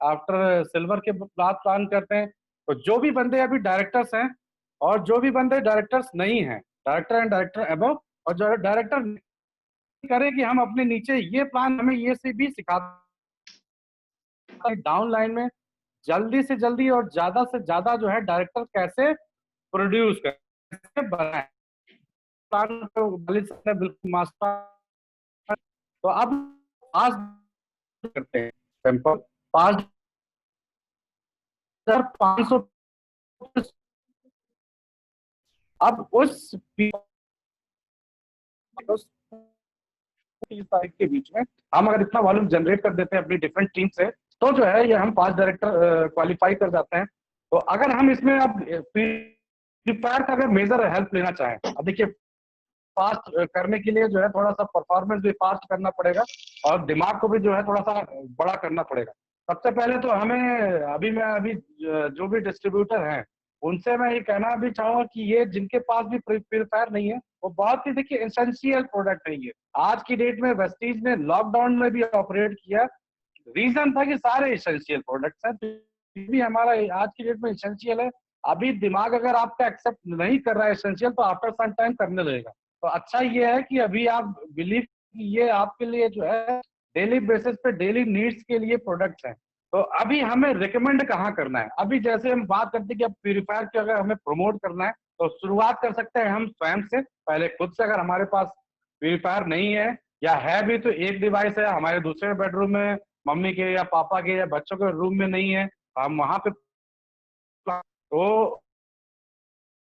आफ्टर सिल्वर के बाद प्लान करते हैं, तो जो भी बंदे अभी डायरेक्टर्स हैं और जो भी बंदे डायरेक्टर्स नहीं हैं, डायरेक्टर एंड डायरेक्टर अबव, और जो डायरेक्टर करें कि हम अपने नीचे ये प्लान हमें ये से भी सिखाते डाउन लाइन में जल्दी से जल्दी और ज्यादा से ज्यादा जो है डायरेक्टर कैसे प्रोड्यूस करें, कैसे बनाए प्लान को बिल्कुल मास्टर। तो अब पास करते हैं सैंपल 5500। अब उस 30 तारीख के बीच में हम अगर इतना वॉल्यूम जनरेट कर देते हैं अपनी डिफरेंट टीम से तो जो है ये हम फास्ट डायरेक्टर क्वालिफाई कर जाते हैं। तो अगर हम इसमें अब प्रिपेयर का अगर मेजर हेल्प लेना चाहें, अब देखिए फास्ट करने के लिए जो है थोड़ा सा परफॉर्मेंस भी फास्ट करना पड़ेगा और दिमाग को भी जो है थोड़ा सा बड़ा करना पड़ेगा। सबसे पहले तो हमें अभी जो भी डिस्ट्रीब्यूटर हैं उनसे मैं ये कहना भी चाहूंगा कि ये जिनके पास भी प्रिपेयर नहीं है वो बहुत ही देखिए एसेंशियल प्रोडक्ट है ये। आज की डेट में वेस्टीज ने लॉकडाउन में भी ऑपरेट किया, रीजन था कि सारे एसेंशियल प्रोडक्ट्स हैं, तो भी हमारा आज की डेट में एसेंशियल है। अभी दिमाग अगर आपका एक्सेप्ट नहीं कर रहा है एसेंशियल तो आफ्टर सम टाइम करने लगेगा। तो अच्छा ये है कि अभी आप बिलीव कि ये आपके लिए जो है डेली बेसिस पे डेली नीड्स के लिए प्रोडक्ट्स हैं। तो अभी हमें रिकमेंड कहाँ करना है, अभी जैसे हम बात करते हैं कि अब प्यूरीफायर की अगर हमें प्रमोट करना है तो शुरुआत कर सकते हैं हम स्वयं से, पहले खुद से। अगर हमारे पास प्यूरीफायर नहीं है या है भी तो एक डिवाइस है हमारे दूसरे बेडरूम में, मम्मी के या पापा के या बच्चों के रूम में नहीं है, हम वहां पे तो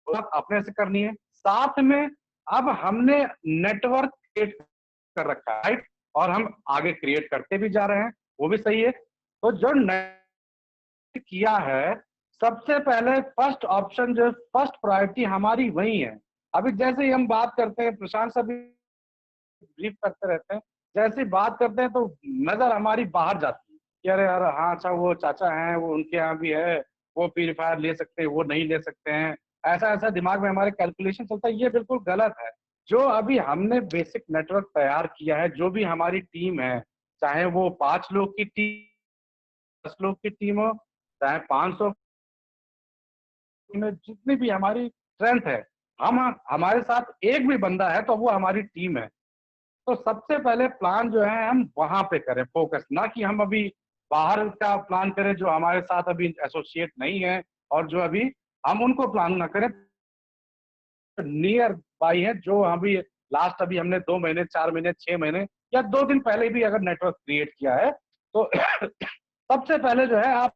अपने से करनी है। साथ में अब हमने नेटवर्क क्रिएट कर रखा है राइट, और हम आगे क्रिएट करते भी जा रहे हैं, वो भी सही है। तो जो किया है सबसे पहले फर्स्ट ऑप्शन जो फर्स्ट प्रायोरिटी हमारी वही है। अभी जैसे ही हम बात करते हैं, प्रशांत सभी ब्रीफ करते रहते हैं, जैसे ही बात करते हैं तो नजर हमारी बाहर जाती है कि अरे यार हाँ अच्छा वो चाचा हैं वो उनके यहाँ भी है, वो प्यूरीफायर ले सकते हैं वो नहीं ले सकते हैं, ऐसा ऐसा दिमाग में हमारे कैलकुलेशन चलता है। ये बिल्कुल गलत है। जो अभी हमने बेसिक नेटवर्क तैयार किया है, जो भी हमारी टीम है, चाहे वो 5 लोग की टीम 10 लोग की टीम हो, चाहे 500 में, जितनी भी हमारी स्ट्रेंथ है, हम हमारे साथ एक भी बंदा है तो वो हमारी टीम है। तो सबसे पहले प्लान जो है हम वहां पे करें फोकस, ना कि हम अभी बाहर का प्लान करें जो हमारे साथ अभी एसोसिएट नहीं है और जो अभी हम उनको प्लान ना करें, नियर बाई है जो अभी लास्ट अभी हमने 2 महीने 4 महीने 6 महीने या 2 दिन पहले भी अगर नेटवर्क क्रिएट किया है तो सबसे पहले जो है आप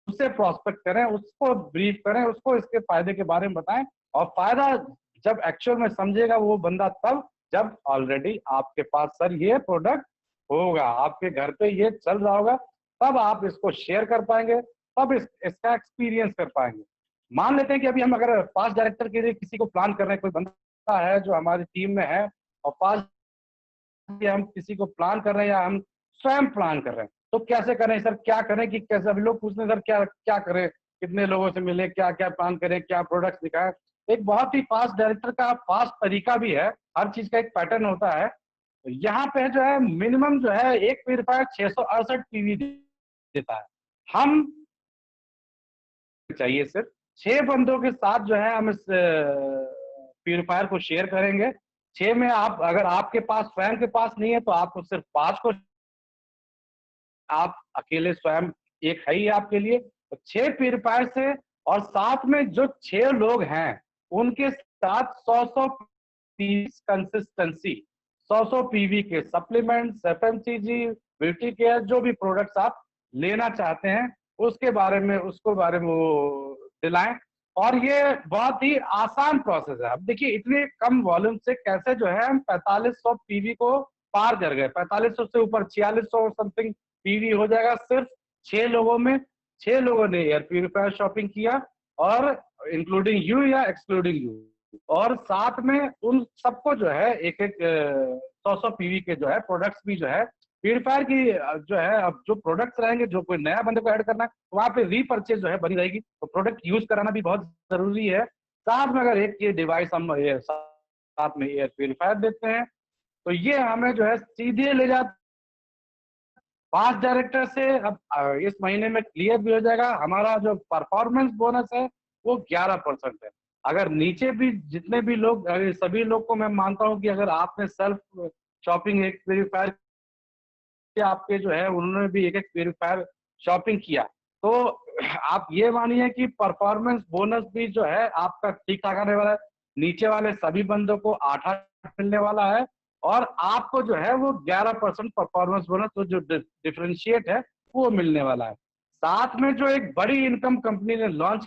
उससे प्रोस्पेक्ट करें, उसको ब्रीफ करें, उसको इसके फायदे के बारे में बताएं। और फायदा जब एक्चुअल में समझेगा वो बंदा तब जब ऑलरेडी आपके पास सर ये प्रोडक्ट होगा, आपके घर पे ये चल रहा होगा, तब आप इसको शेयर कर पाएंगे, तब इसका एक्सपीरियंस कर पाएंगे। मान लेते हैं कि अभी हम अगर फास्ट डायरेक्टर के लिए किसी को प्लान कर रहे हैं, कोई बंदा है जो हमारी टीम में है और फास्ट हम किसी को प्लान कर रहे हैं या हम स्वयं प्लान कर रहे हैं, तो कैसे करें सर, क्या करें कि कैसे, अभी लोग पूछते हैं सर क्या क्या करें, कितने लोगों से मिले, क्या क्या प्लान करें, क्या प्रोडक्ट्स दिखाएं। एक बहुत ही फास्ट डायरेक्टर का फास्ट तरीका भी है, हर चीज का एक पैटर्न होता है। यहाँ पे जो है मिनिमम जो है एक प्यूरीफायर 668 पीवी देता है। हम चाहिए सिर्फ 6 बंदों के साथ जो है हम इस प्यूरीफायर को शेयर करेंगे। 6 में आप अगर आपके पास स्वयं के पास नहीं है तो आपको सिर्फ 5 को, आप अकेले स्वयं एक है ही आपके लिए, तो 6 प्यूरीफायर से, और साथ में जो 6 लोग हैं उनके साथ 100 कंसिस्टेंसी 100 पीवी के सप्लीमेंट्स, एफएमसीजी, ब्यूटी केयर, जो भी प्रोडक्ट्स आप लेना चाहते हैं उसके बारे में वो दिलाएं। और ये बहुत ही आसान प्रोसेस है। अब देखिए इतने कम वॉल्यूम से कैसे जो है हम 4500 पीवी को पार कर गए, 4500 से ऊपर 4600 समथिंग पीवी हो जाएगा सिर्फ 6 लोगों में। 6 लोगों ने एयर प्यूरिफायर शॉपिंग किया, और इंक्लूडिंग यू या एक्सक्लूडिंग यू, और साथ में उन सबको जो है एक एक 100 पीवी के जो है प्रोडक्ट्स भी जो है प्यूरिफायर की जो है, अब जो प्रोडक्ट्स रहेंगे, जो कोई नया बंदे को ऐड करना है वहां पे रीपरचेज जो है बनी रहेगी, तो प्रोडक्ट यूज कराना भी बहुत जरूरी है। साथ में अगर एक ये डिवाइस हम साथ में एयर प्यूरिफायर देते हैं तो ये हमें जो है सीधे ले जाते 5 डायरेक्टर से। अब इस महीने में क्लियर भी हो जाएगा, हमारा जो परफॉर्मेंस बोनस है वो 11% है। अगर नीचे भी जितने भी लोग, सभी लोग को मैं मानता हूं कि अगर आपने सेल्फ शॉपिंग एक प्यूरिफायर, आपके जो है उन्होंने भी एक एक प्यूरिफायर शॉपिंग किया, तो आप ये मानिए कि परफॉर्मेंस बोनस भी जो है आपका ठीक ठाक आने वाला है। नीचे वाले सभी बंदों को 8 मिलने वाला है, और आपको जो है वो 11% परफॉर्मेंस बोनस, तो जो डिफरेंशिएट है वो मिलने वाला है। साथ में जो एक बड़ी इनकम कंपनी ने लॉन्च,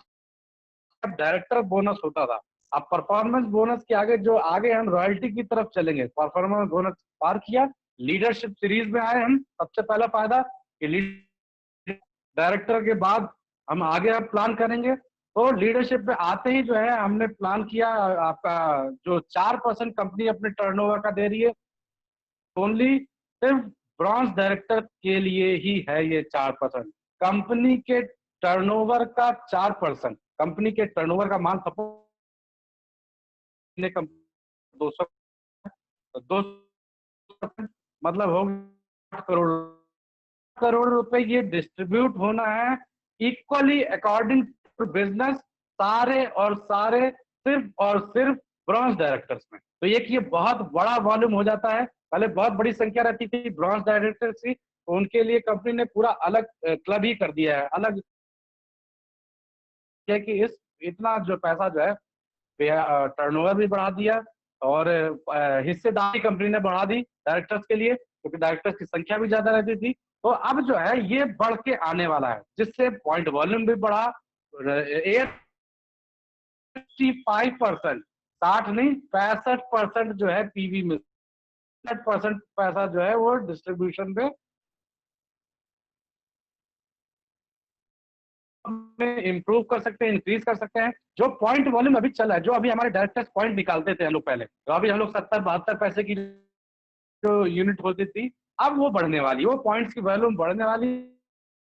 डायरेक्टर बोनस होता था, अब परफॉर्मेंस बोनस के आगे जो आगे हम रॉयल्टी की तरफ चलेंगे। परफॉर्मेंस बोनस पार किया, लीडरशिप सीरीज में आए हम, सबसे पहला फायदा कि डायरेक्टर के बाद हम आगे अब प्लान करेंगे। तो लीडरशिप पे आते ही जो है हमने प्लान किया, आपका जो 4% कंपनी अपने टर्नओवर का दे रही है, ओनली सिर्फ ब्रॉन्ज डायरेक्टर के लिए ही है ये 4%। कंपनी के टर्नओवर का 4%, कंपनी के टर्नओवर का मान सपोज 200, 200 मतलब हो 8 करोड़ रुपए ये डिस्ट्रीब्यूट होना है इक्वली अकॉर्डिंग टू बिजनेस, सारे और सारे सिर्फ और सिर्फ ब्रॉन्ज डायरेक्टर्स में। तो ये बहुत बड़ा वॉल्यूम हो जाता है। पहले बहुत बड़ी संख्या रहती थी ब्रॉन्ज डायरेक्टर्स की, तो उनके लिए कंपनी ने पूरा अलग क्लब ही कर दिया है, अलग कि इस इतना जो पैसा जो है टर्नओवर भी बढ़ा दिया, और हिस्सेदारी कंपनी ने बढ़ा दी डायरेक्टर्स के लिए, क्योंकि डायरेक्टर्स की संख्या भी ज्यादा रहती थी। तो अब जो है ये बढ़ के आने वाला है, जिससे पॉइंट वॉल्यूम भी बढ़ा। 65%, 60 नहीं 65% जो है पीवी में, 60% पैसा जो है वो डिस्ट्रीब्यूशन पे इम्प्रूव कर सकते हैं, इंक्रीज कर सकते हैं। जो पॉइंट वॉल्यूम अभी चल रहा है, जो अभी हमारे डायरेक्टर्स पॉइंट निकालते थे हम लोग पहले, तो अभी हम लोग 70-72 पैसे की जो यूनिट होती थी, अब वो बढ़ने वाली, वो पॉइंट्स की वॉल्यूम बढ़ने वाली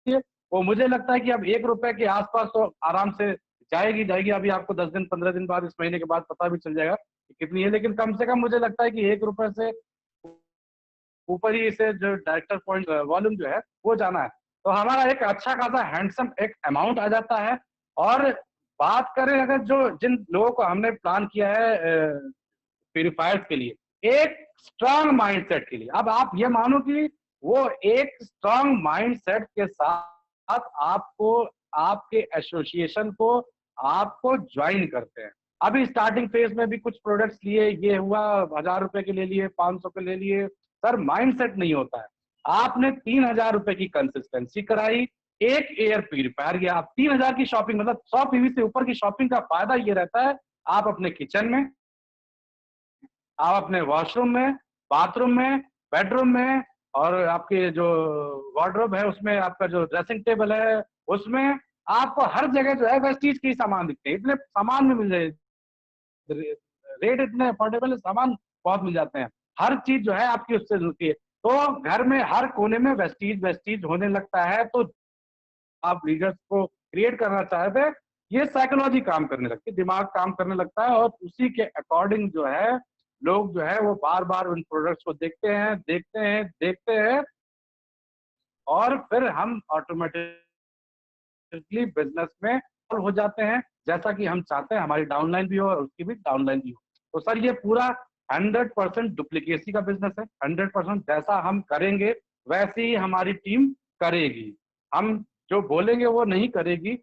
है। वो मुझे लगता है कि अब 1 रुपए के आसपास तो आराम से जाएगी। अभी आपको 10 दिन 15 दिन बाद, इस महीने के बाद पता भी चल जाएगा कि कितनी है, लेकिन कम से कम मुझे लगता है कि 1 रुपए से ऊपर ही इसे जो डायरेक्टर पॉइंट वॉल्यूम जो है वो जाना है। तो हमारा एक अच्छा खासा हैंडसम एक अमाउंट आ जाता है। और बात करें अगर जो जिन लोगों को हमने प्लान किया है प्यूरिफायर्स के लिए, एक स्ट्रांग माइंडसेट के लिए, अब आप ये मानो कि वो एक स्ट्रांग माइंडसेट के साथ आपको, आपके एसोसिएशन को आपको ज्वाइन करते हैं। अभी स्टार्टिंग फेज में भी कुछ प्रोडक्ट्स लिए, ये हुआ 1000 रुपए के ले लिए, 500 के ले लिए, सर माइंडसेट नहीं होता है। आपने 3000 रुपए की कंसिस्टेंसी कराई, एक एयर प्यूरिफायर गया, आप 3000 की शॉपिंग, मतलब 100 पीवी से ऊपर की शॉपिंग का फायदा ये रहता है, आप अपने किचन में, आप अपने वॉशरूम में, बाथरूम में, बेडरूम में, और आपके जो वार्डरोब है उसमें, आपका जो ड्रेसिंग टेबल है उसमें, आपको हर जगह जो है वेस्टीज के सामान दिखते हैं। इतने सामान में मिल जाए, रेट इतने अफोर्डेबल है, सामान बहुत मिल जाते हैं, हर चीज जो है आपकी उससे जुड़ती है। तो घर में हर कोने में वेस्टीज वेस्टीज होने लगता है। तो आप लीडर्स को क्रिएट करना चाहते हैं, ये साइकोलॉजी काम करने लगती है, दिमाग काम करने लगता है, और उसी के अकॉर्डिंग जो है लोग जो है वो बार बार उन प्रोडक्ट्स को देखते हैं, देखते हैं, देखते हैं, और फिर हम ऑटोमेटिकली बिजनेस में हो जाते हैं, जैसा कि हम चाहते हैं हमारी डाउनलाइन भी हो और उसकी भी डाउनलाइन भी हो। तो सर ये पूरा 100% डुप्लीकेसी का बिजनेस है। 100% जैसा हम करेंगे वैसे ही हमारी टीम करेगी, हम जो बोलेंगे वो नहीं करेगी।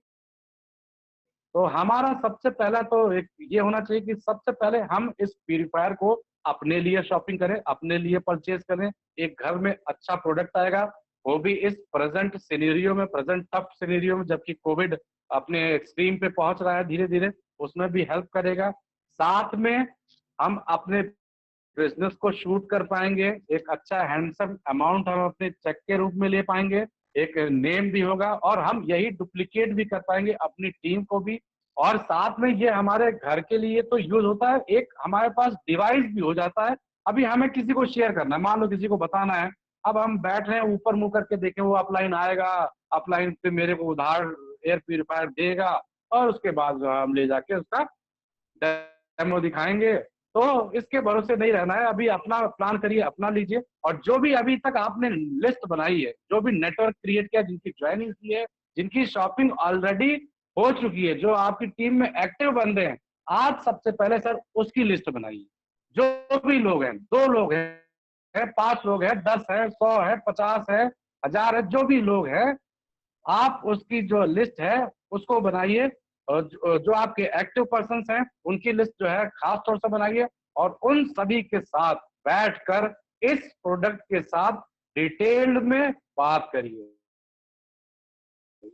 तो हमारा सबसे पहला तो एक ये होना चाहिए कि सबसे पहले हम इस प्यूरिफायर को अपने लिए शॉपिंग करें, अपने लिए परचेज करें। एक घर में अच्छा प्रोडक्ट आएगा, वो भी इस प्रेजेंट सिनेरियो में, प्रेजेंट टफ सिनेरियो में, जबकि कोविड अपने एक्सट्रीम पे पहुंच रहा है धीरे धीरे, उसमें भी हेल्प करेगा। साथ में हम अपने बिजनेस को शूट कर पाएंगे, एक अच्छा हैंडसम अमाउंट हम अपने चेक के रूप में ले पाएंगे, एक नेम भी होगा, और हम यही डुप्लीकेट भी कर पाएंगे अपनी टीम को भी। और साथ में ये हमारे घर के लिए तो यूज होता है, एक हमारे पास डिवाइस भी हो जाता है। अभी हमें किसी को शेयर करना है, मान लो किसी को बताना है, अब हम बैठ रहे हैं ऊपर मुंह करके देखें, वो अपलाइन आएगा, अपलाइन पे मेरे को उधार एयर प्यूरिफायर देगा, और उसके बाद जो हम ले जाके उसका डेमो दिखाएंगे। तो इसके भरोसे नहीं रहना है, अभी अपना प्लान करिए, अपना लीजिए। और जो भी अभी तक आपने लिस्ट बनाई है, जो भी नेटवर्क क्रिएट किया, जिनकी ज्वाइनिंग की है, जिनकी शॉपिंग ऑलरेडी हो चुकी है, जो आपकी टीम में एक्टिव बंदे हैं, आज सबसे पहले सर उसकी लिस्ट बनाइए। जो भी लोग हैं, 2 लोग हैं, 5 लोग हैं, 10 है, 100 है, 50 है, 1000 है, जो भी लोग हैं, आप उसकी जो लिस्ट है उसको बनाइए। और जो आपके एक्टिव पर्सन्स हैं उनकी लिस्ट जो है खास तौर से बनाइए, और उन सभी के साथ बैठकर इस प्रोडक्ट के साथ डिटेल्ड में बात करिए।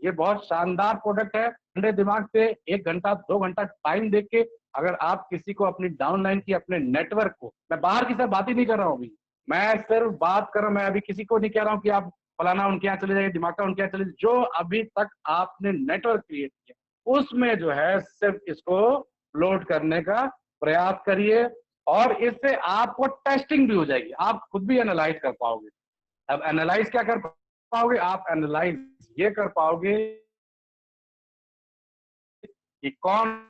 ये बहुत शानदार प्रोडक्ट है। ठंडे दिमाग से 1 घंटा 2 घंटा टाइम देख के अगर आप किसी को अपनी डाउनलाइन की, अपने नेटवर्क को, मैं बाहर की सब बात ही नहीं कर रहा हूँ अभी, मैं सिर्फ बात कर रहा हूँ, मैं अभी किसी को नहीं कह रहा हूँ कि आप फलाना उनके यहाँ चले जाइए, दिमाग का उनके यहाँ चले जाइए। जो अभी तक आपने नेटवर्क क्रिएट किया उसमें जो है सिर्फ इसको लोड करने का प्रयास करिए, और इससे आपको टेस्टिंग भी हो जाएगी, आप खुद भी एनालाइज कर पाओगे। अब एनालाइज क्या कर पाओगे आप? एनालाइज ये कर पाओगे कि कौन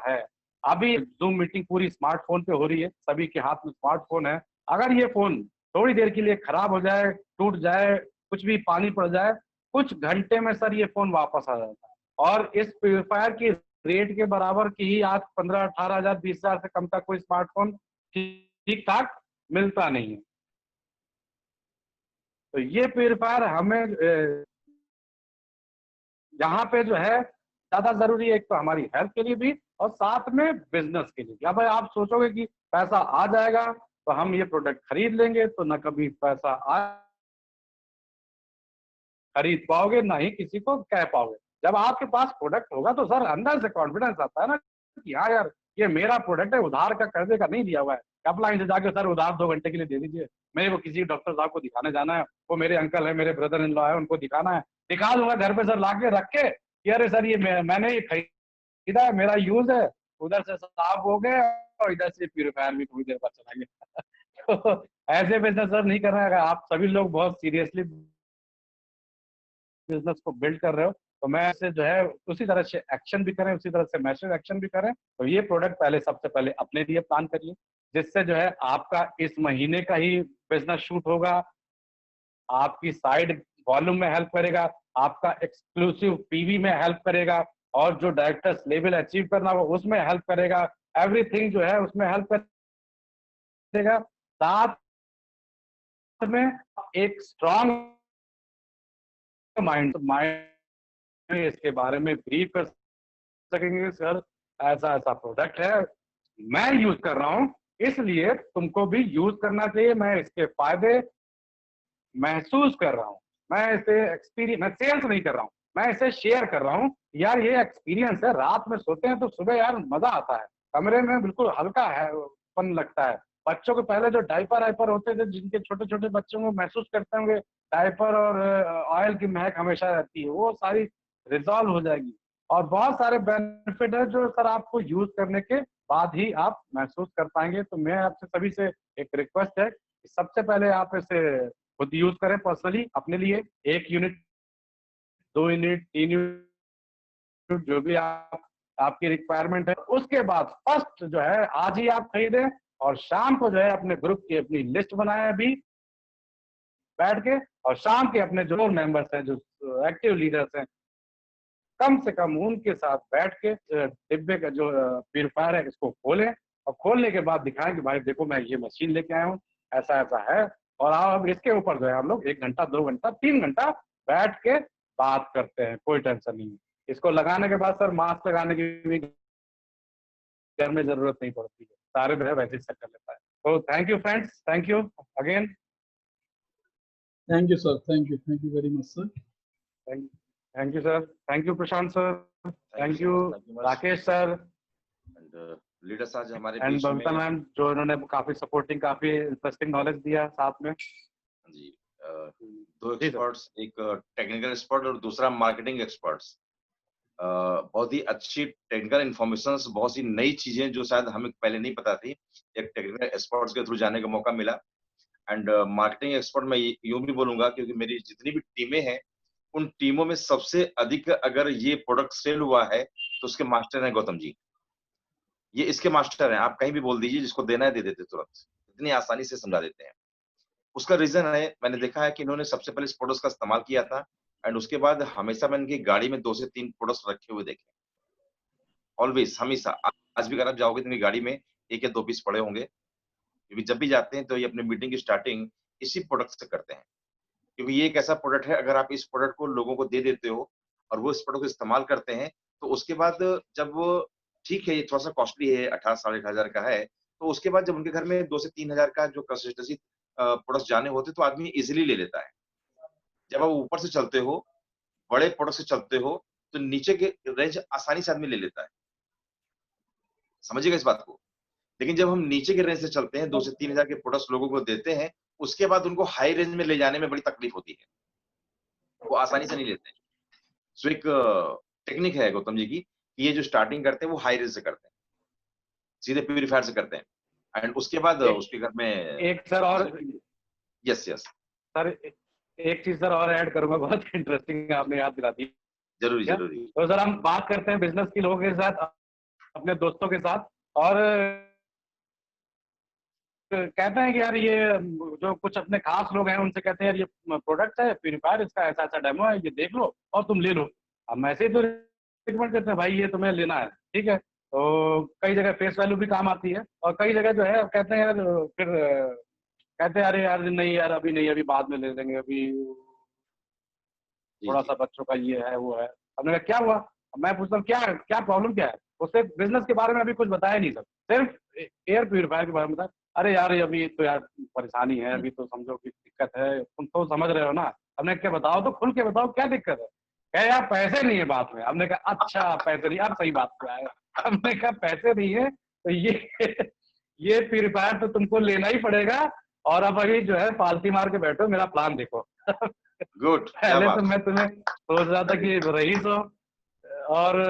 है। अभी जूम मीटिंग पूरी स्मार्टफोन पे हो रही है, सभी के हाथ में स्मार्टफोन है। अगर ये फोन थोड़ी देर के लिए खराब हो जाए, टूट जाए, कुछ भी पानी पड़ जाए, कुछ घंटे में सर ये फोन वापस आ जाता है। और इस प्यूरिफायर की रेट के बराबर की ही आज 15-18 हजार 20 हजार से कम का कोई स्मार्टफोन ठीक ठाक मिलता नहीं है। तो ये प्यूरिफायर हमें यहाँ पे जो है ज्यादा जरूरी है, एक तो हमारी हेल्थ के लिए भी और साथ में बिजनेस के लिए भी। अब आप सोचोगे कि पैसा आ जाएगा तो हम ये प्रोडक्ट खरीद लेंगे, तो ना कभी पैसा खरीद पाओगे, ना ही किसी को कह पाओगे। जब आपके पास प्रोडक्ट होगा तो सर अंदर से कॉन्फिडेंस आता है ना कि हाँ यार ये मेरा प्रोडक्ट है, उधार का कर्जे का नहीं दिया हुआ है। अपलाइन से जाके सर उधार 2 घंटे के लिए दे दीजिए, मेरे को किसी डॉक्टर साहब को दिखाने जाना है, वो मेरे अंकल है, मेरे ब्रदर इन लॉ है, उनको दिखाना है, दिखा दूंगा घर पे सर लाके रख के कि अरे सर ये मैंने ये खरीदा है, मेरा यूज है। उधर से साफ हो गए और इधर से प्यूरिफायर भी थोड़ी देर बाद चला गया। तो ऐसे बिजनेस सर नहीं करना है। आप सभी लोग बहुत सीरियसली बिजनेस को बिल्ड कर रहे हो, तो मैं ऐसे जो है उसी तरह से एक्शन भी करें, उसी तरह से मैसेज एक्शन भी करें। तो ये प्रोडक्ट पहले सबसे पहले अपने लिए प्लान करिए, जिससे जो है आपका इस महीने का ही बिजनेस शूट होगा, आपकी साइड वॉल्यूम में हेल्प करेगा, आपका एक्सक्लूसिव पीवी में हेल्प करेगा, और जो डायरेक्टर्स लेवल अचीव करना हो उसमें हेल्प करेगा, एवरीथिंग जो है उसमें हेल्प करेगा। साथ में एक स्ट्रॉन्ग माइंड इसके बारे में ब्रीफ कर सकेंगे, सर ऐसा ऐसा प्रोडक्ट है, मैं यूज कर रहा हूं, इसलिए तुमको भी यूज करना चाहिए, मैं इसके फायदे महसूस कर रहा हूं, मैं इसे एक्सपीरियंस, मैं सेल्स नहीं कर रहा हूं, मैं इसे शेयर कर रहा हूं। यार ये एक्सपीरियंस है, रात में सोते हैं तो सुबह यार मजा आता है, कमरे में बिल्कुल हल्का है पन लगता है। बच्चों के पहले जो डायपर आइपर होते थे, जिनके छोटे छोटे बच्चों को महसूस करते होंगे डायपर और ऑयल की महक हमेशा रहती है, वो सारी रिजॉल्व हो जाएगी। और बहुत सारे बेनिफिट है जो सर आपको यूज करने के बाद ही आप महसूस कर पाएंगे। तो मैं आपसे सभी से एक रिक्वेस्ट है कि सबसे पहले आप इसे खुद यूज करें पर्सनली अपने लिए, 1 यूनिट 2 यूनिट 3 यूनिट जो भी आपकी रिक्वायरमेंट है। उसके बाद फर्स्ट जो है आज ही आप खरीदें, और शाम को जो है अपने ग्रुप की अपनी लिस्ट बनाएं अभी बैठ के, और शाम के अपने जो मेंबर्स हैं, जो एक्टिव लीडर्स हैं, कम से कम उनके साथ बैठ के डिब्बे का जो प्यूरिफायर है इसको खोलें, और खोलने के बाद दिखाएं कि भाई देखो मैं ये मशीन लेके आया हूँ, ऐसा ऐसा है। और अब इसके ऊपर जो है हम लोग 1 घंटा 2 घंटा 3 घंटा बैठ के बात करते हैं, कोई टेंशन नहीं है। इसको लगाने के बाद सर मास्क लगाने की भी घर में जरूरत नहीं पड़ती है, सारे जो है वैसे ही कर लेता है। तो thank you friends, thank you again. Thank you sir, thank you very much sir. Thank you. Thank you sir, thank you Prashant sir, thank you Rakesh sir and leaders आज हमारे एंड बीच में बबीता मैम, जो इन्होंने काफी सपोर्टिंग, काफी interesting knowledge दिया साथ में। जी दो जी सर। एक्सपर्ट्स, एक टेक्निकल एक्सपर्ट और दूसरा मार्केटिंग एक्सपर्ट्स, बहुत ही अच्छी टेक्निकल इन्फॉर्मेशन, बहुत सी नई चीजें जो शायद हमें पहले नहीं पता थी, एक टेक्निकल एक्सपर्ट्स के थ्रू जानने का मौका मिला। एंड मार्केटिंग एक्सपर्ट मैं यूं भी बोलूंगा, क्योंकि मेरी जितनी भी टीमें हैं उन टीमों में सबसे अधिक अगर ये प्रोडक्ट सेल हुआ है तो उसके मास्टर हैं गौतम जी। ये इसके मास्टर हैं, आप कहीं भी बोल दीजिए, जिसको देना है दे देते तुरंत, इतनी आसानी से समझा देते हैं। उसका रीजन है, मैंने देखा है कि इन्होंने सबसे पहले इस प्रोडक्ट्स का इस्तेमाल किया था एंड उसके बाद हमेशा मैंने इनकी गाड़ी में 2 से 3 प्रोडक्ट्स रखे हुए देखे, ऑलवेज, हमेशा। आज भी अगर आप जाओगे तो इनकी गाड़ी में 1 या 2 पीस पड़े होंगे, क्योंकि जब भी जाते हैं तो ये अपनी मीटिंग की स्टार्टिंग इसी प्रोडक्ट से करते हैं। क्योंकि ये एक ऐसा प्रोडक्ट है, अगर आप इस प्रोडक्ट को लोगों को दे देते हो और वो इस प्रोडक्ट को इस्तेमाल करते हैं, तो उसके बाद जब वो, ठीक है ये थोड़ा-सा कॉस्टली है, 18 साढ़े 18,000 का है, तो उसके बाद जब उनके घर में 2 से 3,000 का जो कंसिस्टेंसी प्रोडक्ट्स जाने होते हैं, तो आदमी ईज़िली ले लेता है। जब आप ऊपर से चलते हो, बड़े प्रोडक्ट से चलते हो, तो नीचे के रेंज आसानी से आदमी ले लेता है। समझिएगा इस बात को। लेकिन जब हम नीचे के रेंज से चलते हैं, 2 से 3,000 के प्रोडक्ट्स लोगों को देते हैं, उसके बाद उनको हाई रेंज में ले जाने में बड़ी तकलीफ होती है। वो आसानी से नहीं लेते हैं। सो एक टेक्निक है गौतम जी की, कि ये जो स्टार्टिंग करते हैं वो हाई रेंज से करते हैं, सीधे प्यूरीफायर से करते हैं एंड उसके बाद उसके घर में एक सर और, यस यस सर एक चीज सर और ऐड करूंगा, बहुत इंटरेस्टिंग आपने याद दिला दी। जरूरी क्या? जरूरी। तो सर हम बात करते हैं बिजनेस के लोगों के साथ, अपने दोस्तों के साथ, और कहते हैं कि यार ये जो कुछ अपने खास लोग हैं उनसे कहते हैं यार ये प्रोडक्ट है प्यूरीफायर, इसका ऐसा ऐसा डेमो है, ये देख लो और तुम ले लो। हम ऐसे ही तो रिकमेंड करते हैं, भाई ये तुम्हें लेना है, ठीक है। तो कई जगह फेस वैल्यू भी काम आती है, और कई जगह जो है कहते हैं यार, फिर कहते हैं अरे यार नहीं यार अभी नहीं, अभी बाद में ले लेंगे, अभी थोड़ा सा बच्चों का ये है वो है। हमने कहा क्या हुआ, मैं पूछता हूँ क्या क्या प्रॉब्लम क्या है, उससे बिजनेस के बारे में अभी कुछ बताया नहीं सर, सिर्फ एयर प्यूरीफायर के बारे में बताया। अरे यार ये अभी तो यार परेशानी है, अभी तो समझो कि दिक्कत है, तुम तो समझ रहे हो ना। हमने क्या बताओ, तो खुल के बताओ क्या दिक्कत है। कह यार पैसे नहीं है बात में। हमने कहा अच्छा पैसे नहीं, आप सही बात पे आए। हमने कहा पैसे नहीं है तो ये प्यूरीफायर तो तुमको लेना ही पड़ेगा, और अब अभी जो है पालती मार के बैठो, मेरा प्लान देखो। गुड। पहले तो मैं तुम्हें सोच रहा था कि रईस हो और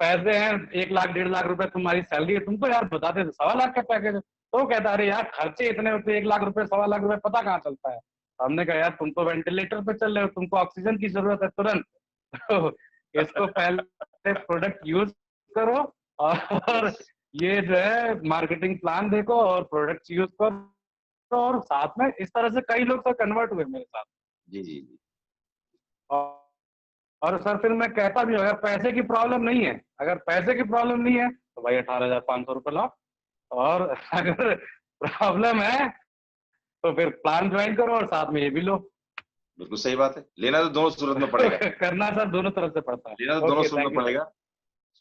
पैसे हैं 1 लाख 1.5 लाख रुपए तुम्हारी सैलरी है, तुम तो यार बताते थे 1.25 लाख का पैकेज है। तो कहता अरे यार खर्चे इतने होते, 1 लाख रुपए 1.25 लाख रुपए पता कहाँ चलता है। हमने कहा यार तुम तो वेंटिलेटर पे चल रहे हो, तुमको ऑक्सीजन की जरूरत है तुरंत। तो इसको पहले प्रोडक्ट यूज करो, और ये जो है मार्केटिंग प्लान देखो और प्रोडक्ट यूज करो, और साथ में इस तरह से कई लोग तो कन्वर्ट हुए मेरे साथ। जी जी जी। और सर फिर मैं कहता भी हूँ, अगर पैसे की प्रॉब्लम नहीं है, अगर पैसे की प्रॉब्लम नहीं है तो भाई 18,500 रुपये लाओ, और अगर प्रॉब्लम है तो फिर प्लान ज्वाइन करो और साथ में ये भी लो। बिल्कुल सही बात है, लेना तो दोनों सूरत में पड़ेगा। करना सर दोनों तरफ से पड़ता है, लेना तो दोनों सूरत में पड़ेगा।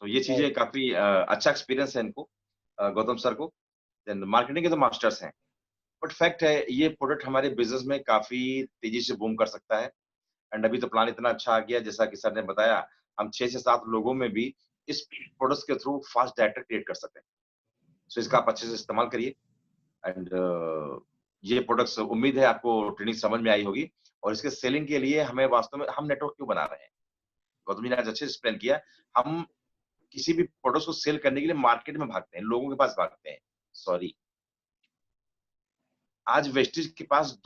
तो ये चीजें काफी अच्छा एक्सपीरियंस है इनको, गौतम सर को। देन मार्केटिंग के तो मास्टर्स हैं, बट फैक्ट है ये प्रोडक्ट हमारे बिजनेस में काफी तेजी से बूम कर सकता है। एंड अभी तो प्लान इतना अच्छा आ गया, जैसा कि सर ने बताया, हम 6 से 7 लोगों में भी इस प्रोडक्ट्स के थ्रू फास्ट डाटा क्रिएट कर सकते हैं। सो इसका आप अच्छे से इस्तेमाल करिए एंड ये प्रोडक्ट्स उम्मीद है आपको ट्रेनिंग समझ में आई होगी। और इसके सेलिंग के लिए हमें वास्तव में हम नेटवर्क क्यों बना रहे हैं, गौतम जी ने आज अच्छे से एक्सप्लेन किया। हम किसी भी प्रोडक्ट को सेल करने के लिए मार्केट में भागते हैं, लोगों के पास भागते हैं। सॉरी, आज वेस्टेज के पास